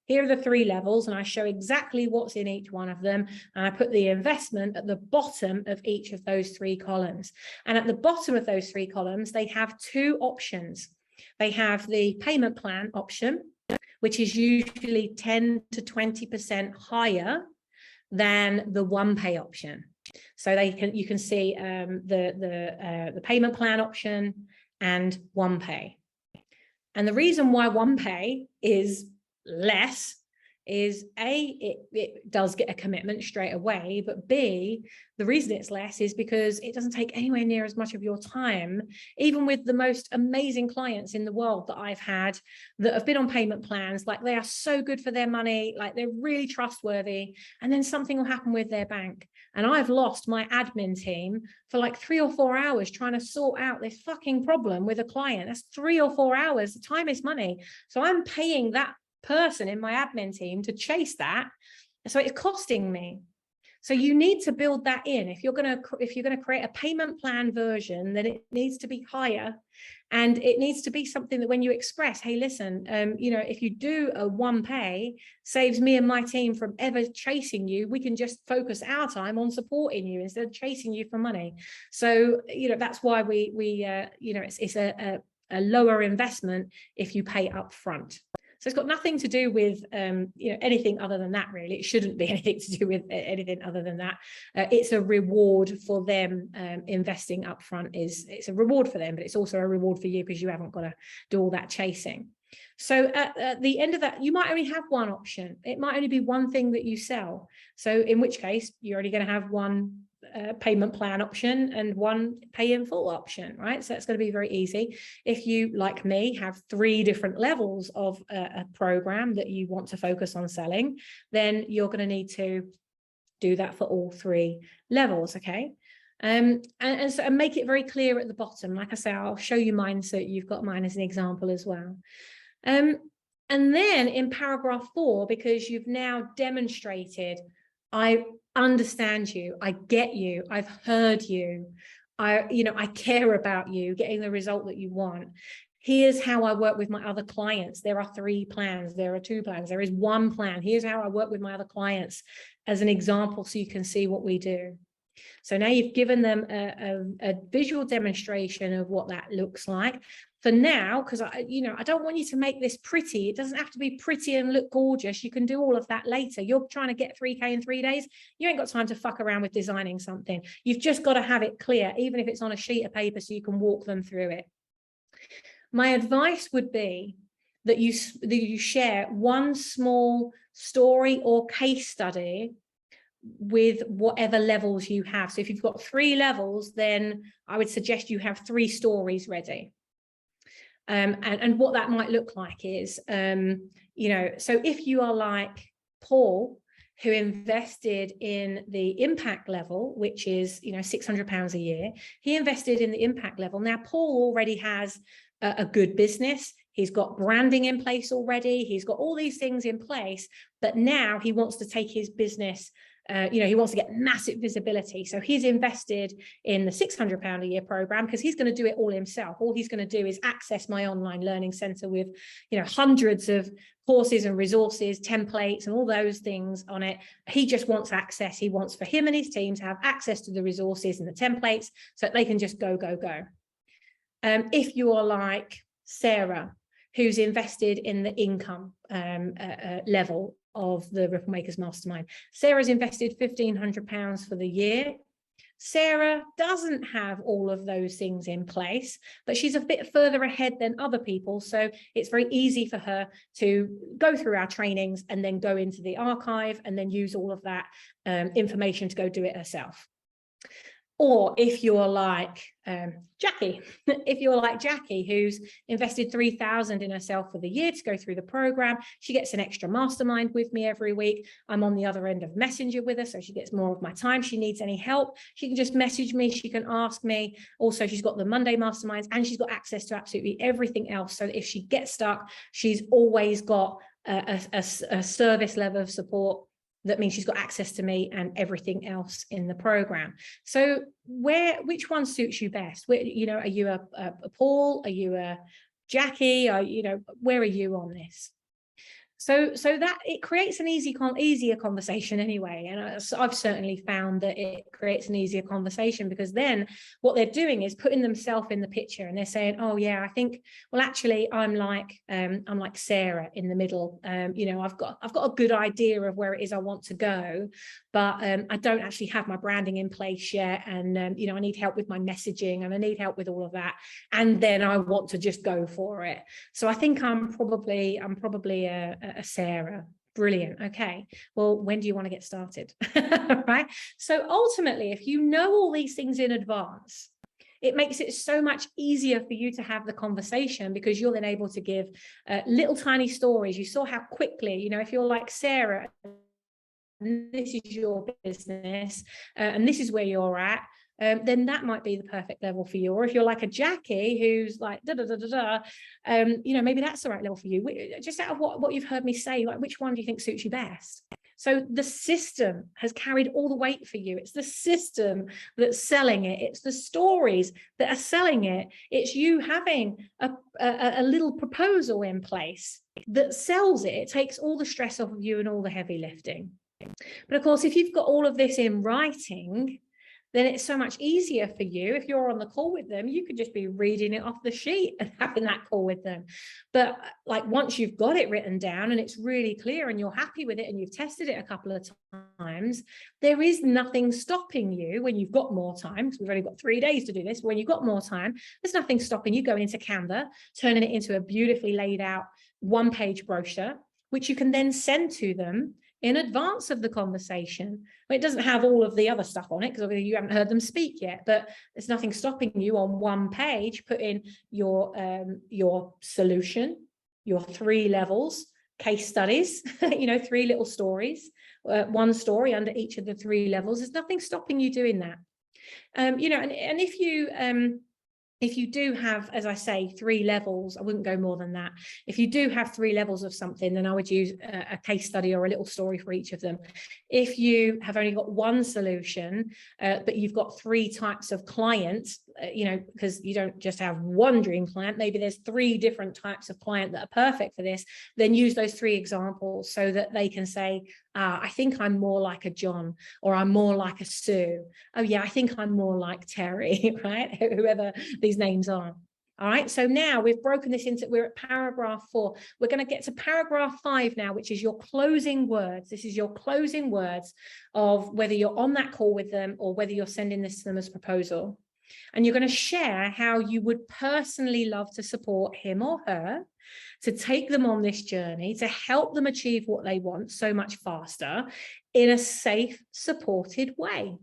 Here are the 3 levels, and I show exactly what's in each one of them. And I put the investment at the bottom of each of those 3 columns. And at the bottom of those 3 columns, they have 2 options. They have the payment plan option, which is usually 10 to 20% higher than the one pay option. So you can see the payment plan option and one pay. And the reason why one pay is less is A, it does get a commitment straight away, but B, the reason it's less is because it doesn't take anywhere near as much of your time, even with the most amazing clients in the world that I've had that have been on payment plans. Like, they are so good for their money, like they're really trustworthy, and then something will happen with their bank. And I've lost my admin team for like 3 or 4 hours trying to sort out this fucking problem with a client. That's 3 or 4 hours. Time is money. So I'm paying that person in my admin team to chase that, so it's costing me. So you need to build that in. If you're going to create a payment plan version, then it needs to be higher, and it needs to be something that when you express, hey, listen, you know, if you do a one pay, saves me and my team from ever chasing you. We can just focus our time on supporting you instead of chasing you for money. So, you know, that's why we you know, it's a lower investment if you pay up front. So it's got nothing to do with, you know, anything other than that, really. It shouldn't be anything to do with anything other than that. It's a reward for them. Investing upfront it's a reward for them, but it's also a reward for you because you haven't got to do all that chasing. So at the end of that, you might only have one option. It might only be one thing that you sell. So in which case, you're only going to have one payment plan option and one pay in full option, right? So that's going to be very easy. If you, like me, have 3 different levels of a program that you want to focus on selling, then you're going to need to do that for all 3 levels. Okay. And make it very clear at the bottom. Like I say, I'll show you mine so you've got mine as an example as well. And then in paragraph 4, because you've now demonstrated, I understand you, I get you, I've heard you, I care about you getting the result that you want. Here's how I work with my other clients. There are 3 plans. There are 2 plans. There is 1 plan. Here's how I work with my other clients as an example, so you can see what we do. So now you've given them a visual demonstration of what that looks like. For now, because I don't want you to make this pretty. It doesn't have to be pretty and look gorgeous. You can do all of that later. You're trying to get 3K in 3 days. You ain't got time to fuck around with designing something. You've just got to have it clear, even if it's on a sheet of paper, so you can walk them through it. My advice would be that you share one small story or case study with whatever levels you have. So if you've got 3 levels, then I would suggest you have 3 stories ready. And what that might look like is, so if you are like Paul, who invested in the impact level, which is, £600 a year, he invested in the impact level. Now, Paul already has a good business. He's got branding in place already. He's got all these things in place, but now he wants to take his business, he wants to get massive visibility. So he's invested in the £600 a year program because he's going to do it all himself. All he's going to do is access my online learning center with, hundreds of courses and resources, templates, and all those things on it. He just wants access. He wants for him and his team to have access to the resources and the templates so that they can just go. If you are like Sarah, who's invested in the income level of the Ripple Makers Mastermind. Sarah's invested £1,500 for the year. Sarah doesn't have all of those things in place, but she's a bit further ahead than other people. So it's very easy for her to go through our trainings and then go into the archive and then use all of that information to go do it herself. Or if you're like Jackie, who's invested $3,000 in herself for the year to go through the program, she gets an extra mastermind with me every week. I'm on the other end of Messenger with her, so she gets more of my time. She needs any help, she can just message me, she can ask me. Also, she's got the Monday masterminds and she's got access to absolutely everything else. So that if she gets stuck, she's always got a service level of support. That means she's got access to me and everything else in the program. So which one suits you best? Are you a Paul? Are you a Jackie? Where are you on this? So that it creates an easier conversation anyway. And I've certainly found that it creates an easier conversation, because then what they're doing is putting themselves in the picture, and they're saying, oh yeah, I think, well, actually I'm like Sarah in the middle. I've got a good idea of where it is I want to go, but I don't actually have my branding in place yet. And, I need help with my messaging and I need help with all of that. And then I want to just go for it. So I think I'm probably a Sarah. Brilliant. Okay. Well, when do you want to get started? Right. So ultimately, if you know all these things in advance, it makes it so much easier for you to have the conversation, because you're then able to give little tiny stories. You saw how quickly, if you're like Sarah, and this is your business, and this is where you're at, then that might be the perfect level for you. Or if you're like a Jackie who's like maybe that's the right level for you. Just out of what you've heard me say, like, which one do you think suits you best? So the system has carried all the weight for you. It's the system that's selling it. It's the stories that are selling it. It's you having a little proposal in place that sells it. It takes all the stress off of you and all the heavy lifting. But of course, if you've got all of this in writing, then it's so much easier for you. If you're on the call with them, you could just be reading it off the sheet and having that call with them. But like, once you've got it written down and it's really clear and you're happy with it and you've tested it a couple of times, there is nothing stopping you when you've got more time, because we've only got 3 days to do this. But when you've got more time, there's nothing stopping you going into Canva, turning it into a beautifully laid out 1-page brochure, which you can then send to them in advance of the conversation. Well, it doesn't have all of the other stuff on it, because obviously you haven't heard them speak yet, but there's nothing stopping you on 1 page putting your solution, your 3 levels, case studies, 3 little stories, 1 story under each of the 3 levels. There's nothing stopping you doing that. And if you if you do have, as I say, 3 levels, I wouldn't go more than that. If you do have 3 levels of something, then I would use a case study or a little story for each of them. If you have only got 1 solution, but you've got 3 types of clients, you know, because you don't just have 1 dream client, maybe there's 3 different types of client that are perfect for this, then use those 3 examples so that they can say, I think I'm more like a John, or I'm more like a Sue. Oh yeah, I think I'm more like Terry, right? Whoever these names are. All right, so now we've broken this into, we're at paragraph 4. We're going to get to paragraph 5 now, which is your closing words. This is your closing words of whether you're on that call with them or whether you're sending this to them as a proposal. And you're going to share how you would personally love to support him or her, to take them on this journey, to help them achieve what they want so much faster in a safe, supported way.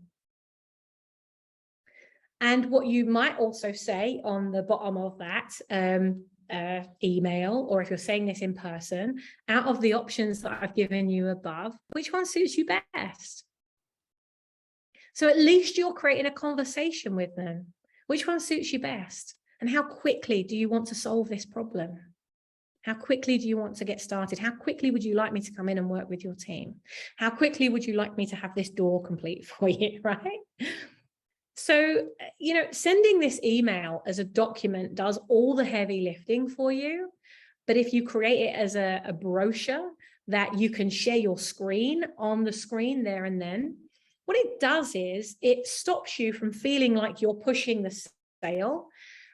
And what you might also say on the bottom of that email, or if you're saying this in person, out of the options that I've given you above, which one suits you best? So at least you're creating a conversation with them. Which one suits you best? And how quickly do you want to solve this problem? How quickly do you want to get started? How quickly would you like me to come in and work with your team? How quickly would you like me to have this door complete for you, right? So, you know, sending this email as a document does all the heavy lifting for you. But if you create it as a brochure that you can share your screen on the screen there and then, what it does is it stops you from feeling like you're pushing the sale.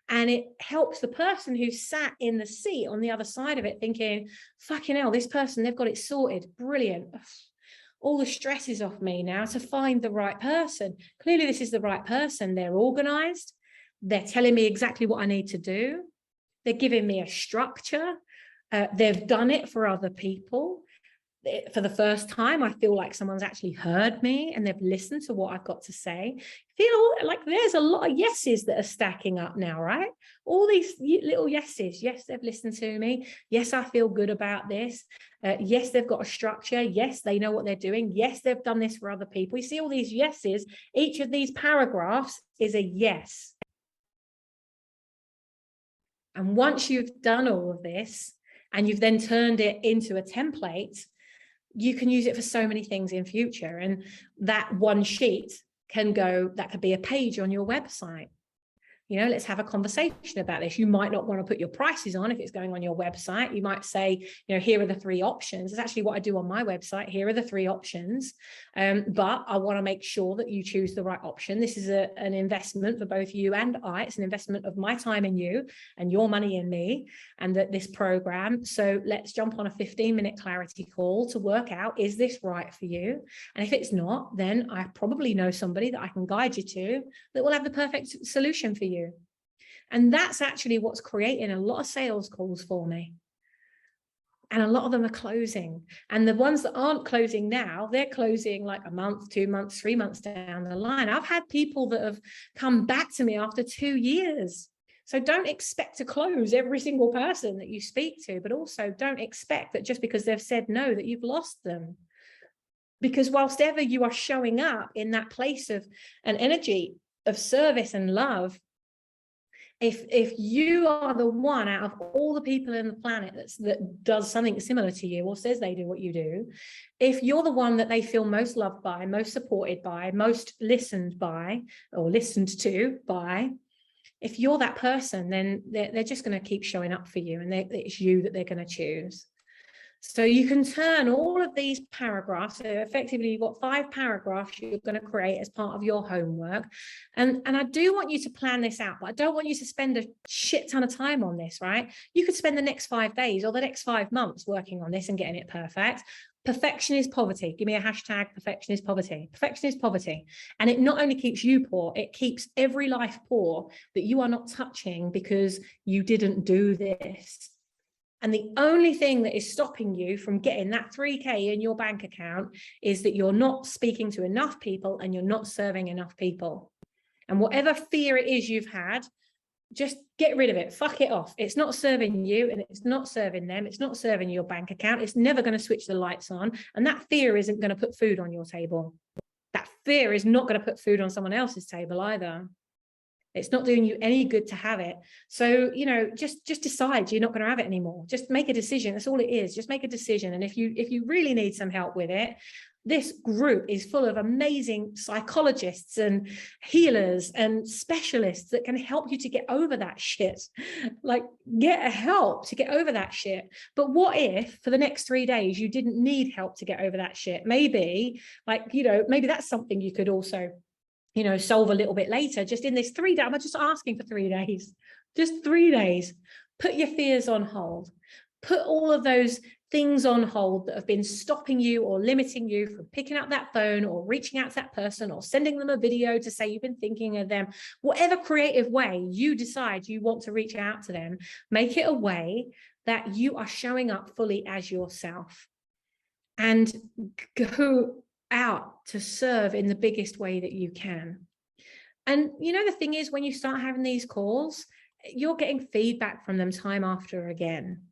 And it helps the person who sat in the seat on the other side of it thinking, fucking hell, this person, they've got it sorted. Brilliant. All the stress is off me now to find the right person. Clearly, this is the right person. They're organized. They're telling me exactly what I need to do. They're giving me a structure. They've done it for other people. For the first time, I feel like someone's actually heard me and they've listened to what I've got to say. Feel like there's a lot of yeses that are stacking up now, right? All these little yeses. Yes, they've listened to me. Yes, I feel good about this. Yes, they've got a structure. Yes, they know what they're doing. Yes, they've done this for other people. You see all these yeses. Each of these paragraphs is a yes. And once you've done all of this and you've then turned it into a template, you can use it for so many things in future. And that one sheet can go, that could be a page on your website. You know, let's have a conversation about this. You might not want to put your prices on if it's going on your website. You might say, you know, here are the 3 options. It's actually what I do on my website. Here are the 3 options. But I want to make sure that you choose the right option. This is an investment for both you and I. It's an investment of my time in you and your money in me and this program. So let's jump on a 15-minute clarity call to work out, is this right for you? And if it's not, then I probably know somebody that I can guide you to that will have the perfect solution for you. And that's actually what's creating a lot of sales calls for me. And a lot of them are closing. And the ones that aren't closing now, they're closing like a month, 2 months, 3 months down the line. I've had people that have come back to me after 2 years. So don't expect to close every single person that you speak to, but also don't expect that just because they've said no, that you've lost them. Because whilst ever you are showing up in that place of an energy of service and love, if you are the one out of all the people in the planet that does something similar to you or says they do what you do, if you're the one that they feel most loved by, most supported by, most listened by or listened to by, if you're that person, then they're just going to keep showing up for you, and it's you that they're going to choose. So you can turn all of these paragraphs, so effectively you've got 5 paragraphs you're going to create as part of your homework. And I do want you to plan this out, but I don't want you to spend a shit ton of time on this, right? You could spend the next 5 days or the next 5 months working on this and getting it perfect. Perfection is poverty. Give me a hashtag, perfection is poverty. Perfection is poverty. And it not only keeps you poor, it keeps every life poor that you are not touching because you didn't do this. And the only thing that is stopping you from getting that 3K in your bank account is that you're not speaking to enough people and you're not serving enough people. And whatever fear it is you've had, just get rid of it. Fuck it off. It's not serving you and it's not serving them. It's not serving your bank account. It's never going to switch the lights on. And that fear isn't going to put food on your table. That fear is not going to put food on someone else's table either. It's not doing you any good to have it. So, you know, just decide you're not going to have it anymore. Just make a decision. That's all it is. Just make a decision. And if you really need some help with it, this group is full of amazing psychologists and healers and specialists that can help you to get over that shit. Like, get help to get over that shit. But what if for the next 3 days you didn't need help to get over that shit? Maybe, like, you know, maybe that's something you could also, you know, solve a little bit later. Just in this 3 days, I'm just asking for 3 days, just 3 days. Put your fears on hold. Put all of those things on hold that have been stopping you or limiting you from picking up that phone or reaching out to that person or sending them a video to say you've been thinking of them. Whatever creative way you decide you want to reach out to them, make it a way that you are showing up fully as yourself, and go out to serve in the biggest way that you can. And you know, the thing is, when you start having these calls, you're getting feedback from them time after again.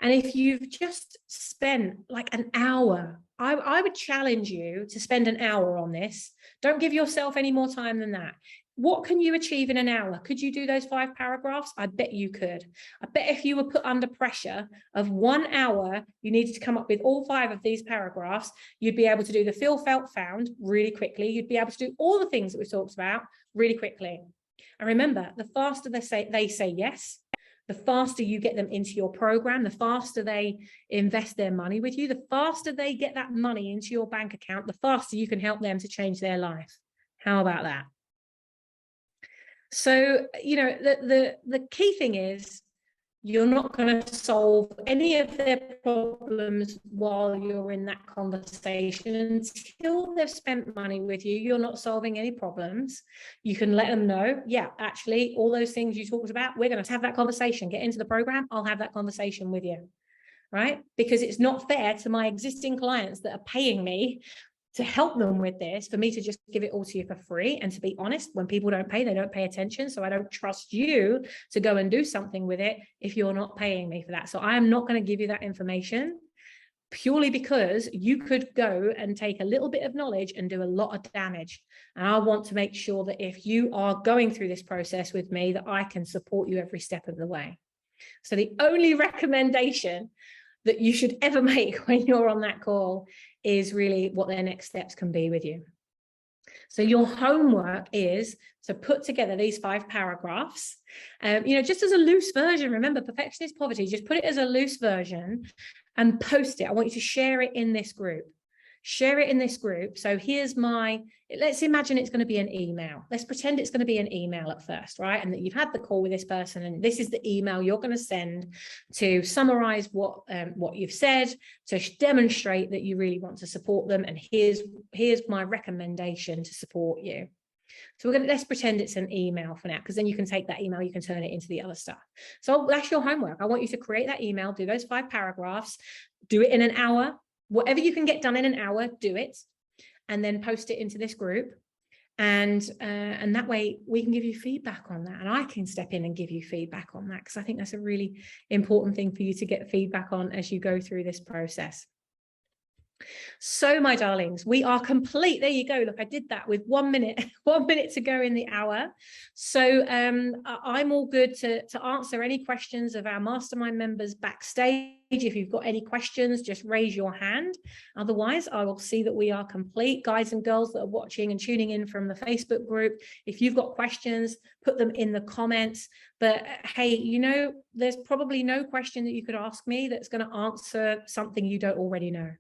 And if you've just spent like an hour, I would challenge you to spend an hour on this. Don't give yourself any more time than that. What can you achieve in an hour? Could you do those 5 paragraphs? I bet you could. I bet if you were put under pressure of 1 hour, you needed to come up with all 5 of these paragraphs, you'd be able to do the feel, felt, found really quickly. You'd be able to do all the things that we've talked about really quickly. And remember, the faster they say yes, the faster you get them into your program, the faster they invest their money with you, the faster they get that money into your bank account, the faster you can help them to change their life. How about that? So, you know, the key thing is, you're not going to solve any of their problems while you're in that conversation. Until they've spent money with you, you're not solving any problems. You can let them know, yeah, actually, all those things you talked about, we're going to have that conversation. Get into the program, I'll have that conversation with you, right? Because it's not fair to my existing clients that are paying me to help them with this, for me to just give it all to you for free. And to be honest, when people don't pay, they don't pay attention. So I don't trust you to go and do something with it if you're not paying me for that. So I am not going to give you that information, purely because you could go and take a little bit of knowledge and do a lot of damage. And I want to make sure that if you are going through this process with me, that I can support you every step of the way. So the only recommendation that you should ever make when you're on that call is really what their next steps can be with you. So your homework is to put together these 5 paragraphs, you know, just as a loose version. Remember, perfectionist poverty, just put it as a loose version and post it. I want you to share it in this group. Share it in this group. So here's let's imagine it's going to be an email. Let's pretend it's going to be an email at first, right? And that you've had the call with this person, and this is the email you're going to send to summarize what you've said, to demonstrate that you really want to support them. And here's my recommendation to support you. So let's pretend it's an email for now, because then you can take that email, you can turn it into the other stuff. So that's your homework. I want you to create that email, do those 5 paragraphs, do it in an hour. Whatever you can get done in an hour, do it, and then post it into this group. And that way we can give you feedback on that, and I can step in and give you feedback on that, because I think that's a really important thing for you to get feedback on as you go through this process. So my darlings, we are complete. There you go. Look, I did that with 1 minute, 1 minute to go in the hour. So I'm all good to answer any questions of our mastermind members backstage. If you've got any questions, just raise your hand. Otherwise, I will see that we are complete. Guys and girls that are watching and tuning in from the Facebook group, if you've got questions, put them in the comments. But hey, you know, there's probably no question that you could ask me that's going to answer something you don't already know.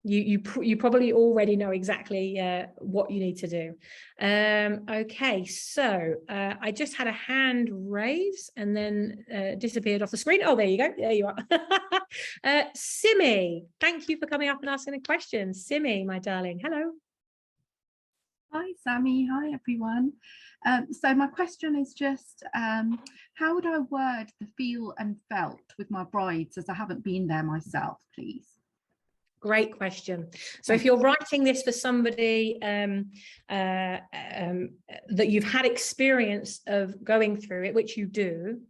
You probably already know exactly what you need to do. Okay, so I just had a hand raise and then disappeared off the screen. Oh, there you go. There you are. Sammy, thank you for coming up and asking a question. Sammy, my darling, hello. Hi, Sammy. Hi, everyone. So my question is just, how would I word the feel and felt with my brides, as I haven't been there myself, please? Great question. So if you're writing this for somebody that you've had experience of going through it, which you do,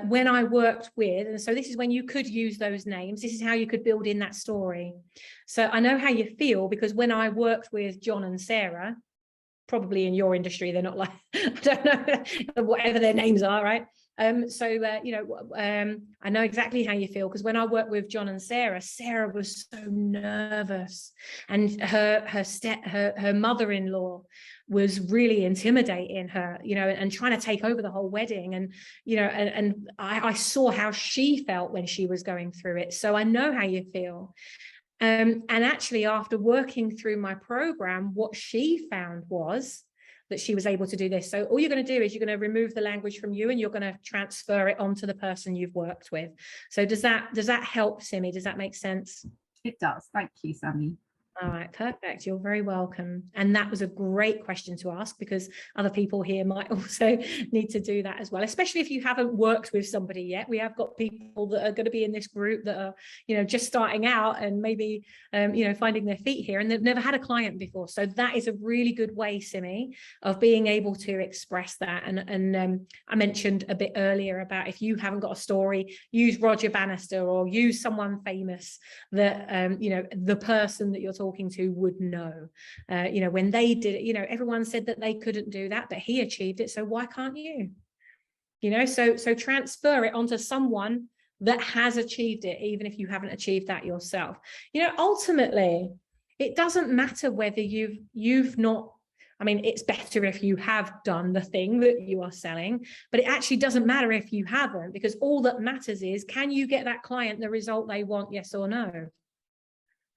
when I worked with, and so this is when you could use those names, this is how you could build in that story. So I know how you feel, because when I worked with John and Sarah, probably in your industry, they're not like, I don't know, whatever their names are, right? I know exactly how you feel, because when I worked with John and Sarah was so nervous, and her mother-in-law was really intimidating her, and trying to take over the whole wedding, and and I saw how she felt when she was going through it, so I know how you feel. And actually, after working through my program, what she found was that she was able to do this. So all you're going to do is you're going to remove the language from you, and you're going to transfer it onto the person you've worked with. So does that help, Sammy? Does that make sense? It does. Thank you, Sammy. All right, perfect. You're very welcome. And that was a great question to ask, because other people here might also need to do that as well, especially if you haven't worked with somebody yet. We have got people that are going to be in this group that are, just starting out and maybe, finding their feet here, and they've never had a client before. So that is a really good way, Simi, of being able to express that. And I mentioned a bit earlier about, if you haven't got a story, use Roger Bannister, or use someone famous that, the person that you're talking to would know. When they did it, everyone said that they couldn't do that, but he achieved it, so why can't you? So transfer it onto someone that has achieved it, even if you haven't achieved that yourself. Ultimately, it doesn't matter whether you've not, it's better if you have done the thing that you are selling, but it actually doesn't matter if you haven't, because all that matters is, can you get that client the result they want, yes or no?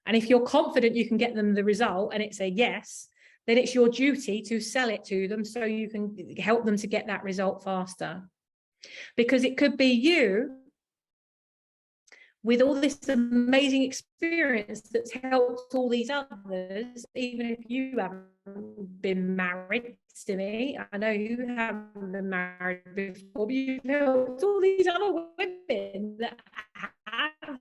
And if you're confident you can get them the result and it's a yes, then it's your duty to sell it to them so you can help them to get that result faster. Because it could be you with all this amazing experience that's helped all these others, even if you haven't been married. To me, I know you haven't been married before, but you've helped all these other women that have,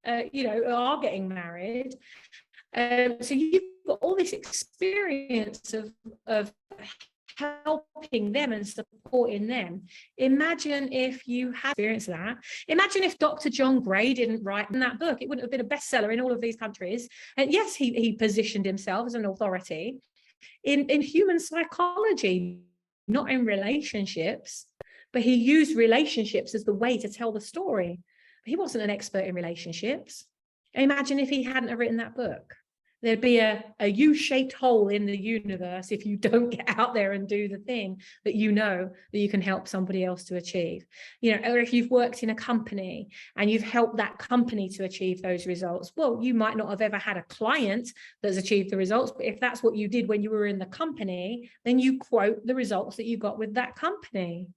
are getting married. So you've got all this experience of helping them and supporting them. Imagine if you had experienced that. Imagine if Dr. John Gray didn't write that book. It wouldn't have been a bestseller in all of these countries. And yes, he positioned himself as an authority in human psychology, not in relationships, but he used relationships as the way to tell the story. He wasn't an expert in relationships. Imagine if he hadn't have written that book. There'd be a U-shaped hole in the universe if you don't get out there and do the thing that that you can help somebody else to achieve. Or if you've worked in a company and you've helped that company to achieve those results, well, you might not have ever had a client that's achieved the results, but if that's what you did when you were in the company, then you quote the results that you got with that company.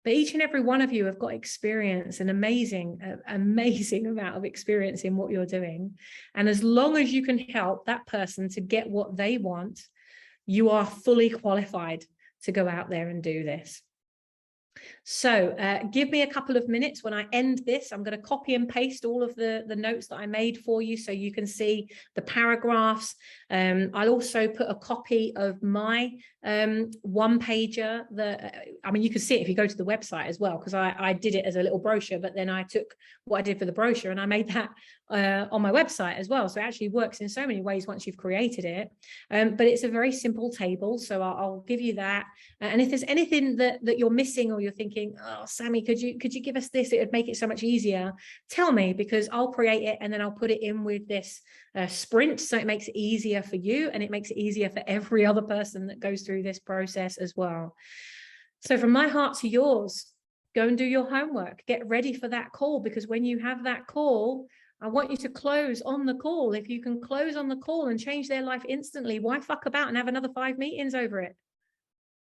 But each and every one of you have got experience, an amazing amount of experience in what you're doing. And as long as you can help that person to get what they want, you are fully qualified to go out there and do this. So give me a couple of minutes. When I end this, I'm going to copy and paste all of the notes that I made for you so you can see the paragraphs. I'll also put a copy of my one-pager that, you can see it if you go to the website as well, because I did it as a little brochure, but then I took what I did for the brochure and I made that on my website as well. So it actually works in so many ways once you've created it. But it's a very simple table, so I'll give you that. And if there's anything that you're missing, or you're thinking, oh, Sammy, could you give us this? It would make it so much easier. Tell me, because I'll create it and then I'll put it in with this sprint, so it makes it easier for you and it makes it easier for every other person that goes through this process as well. So from my heart to yours, go and do your homework. Get ready for that call, because when you have that call, I want you to close on the call. If you can close on the call and change their life instantly, why fuck about and have another 5 meetings over it?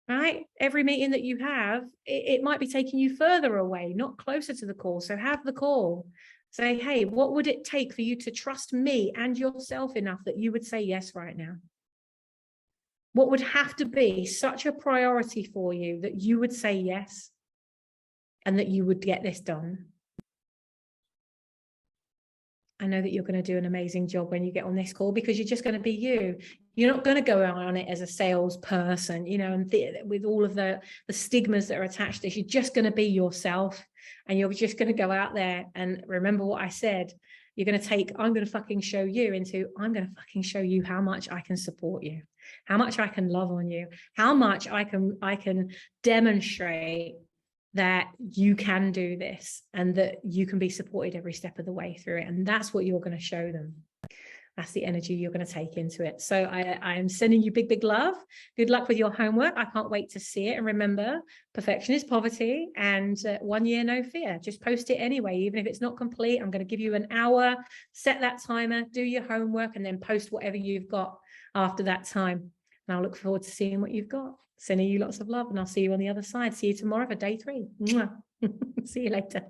Right? Every meeting that you have, it might be taking you further away, not closer to the call. So have the call. Say, hey, what would it take for you to trust me and yourself enough that you would say yes right now? What would have to be such a priority for you that you would say yes and that you would get this done? I know that you're going to do an amazing job when you get on this call, because you're just going to be you. You're not going to go on it as a salesperson, and with all of the stigmas that are attached to this. You're just going to be yourself, and you're just going to go out there and remember what I said. You're going to take, I'm going to fucking show you, into, I'm going to fucking show you how much I can support you, how much I can love on you, how much I can demonstrate that you can do this and that you can be supported every step of the way through it. And that's what you're going to show them. That's the energy you're going to take into it. So I am sending you big, big love. Good luck with your homework. I can't wait to see it. And remember, perfection is poverty, and 1 year, no fear. Just post it anyway, even if it's not complete. I'm going to give you an hour, set that timer, do your homework, and then post whatever you've got after that time. And I'll look forward to seeing what you've got. Sending you lots of love, and I'll see you on the other side. See you tomorrow for day 3. Mwah. See you later.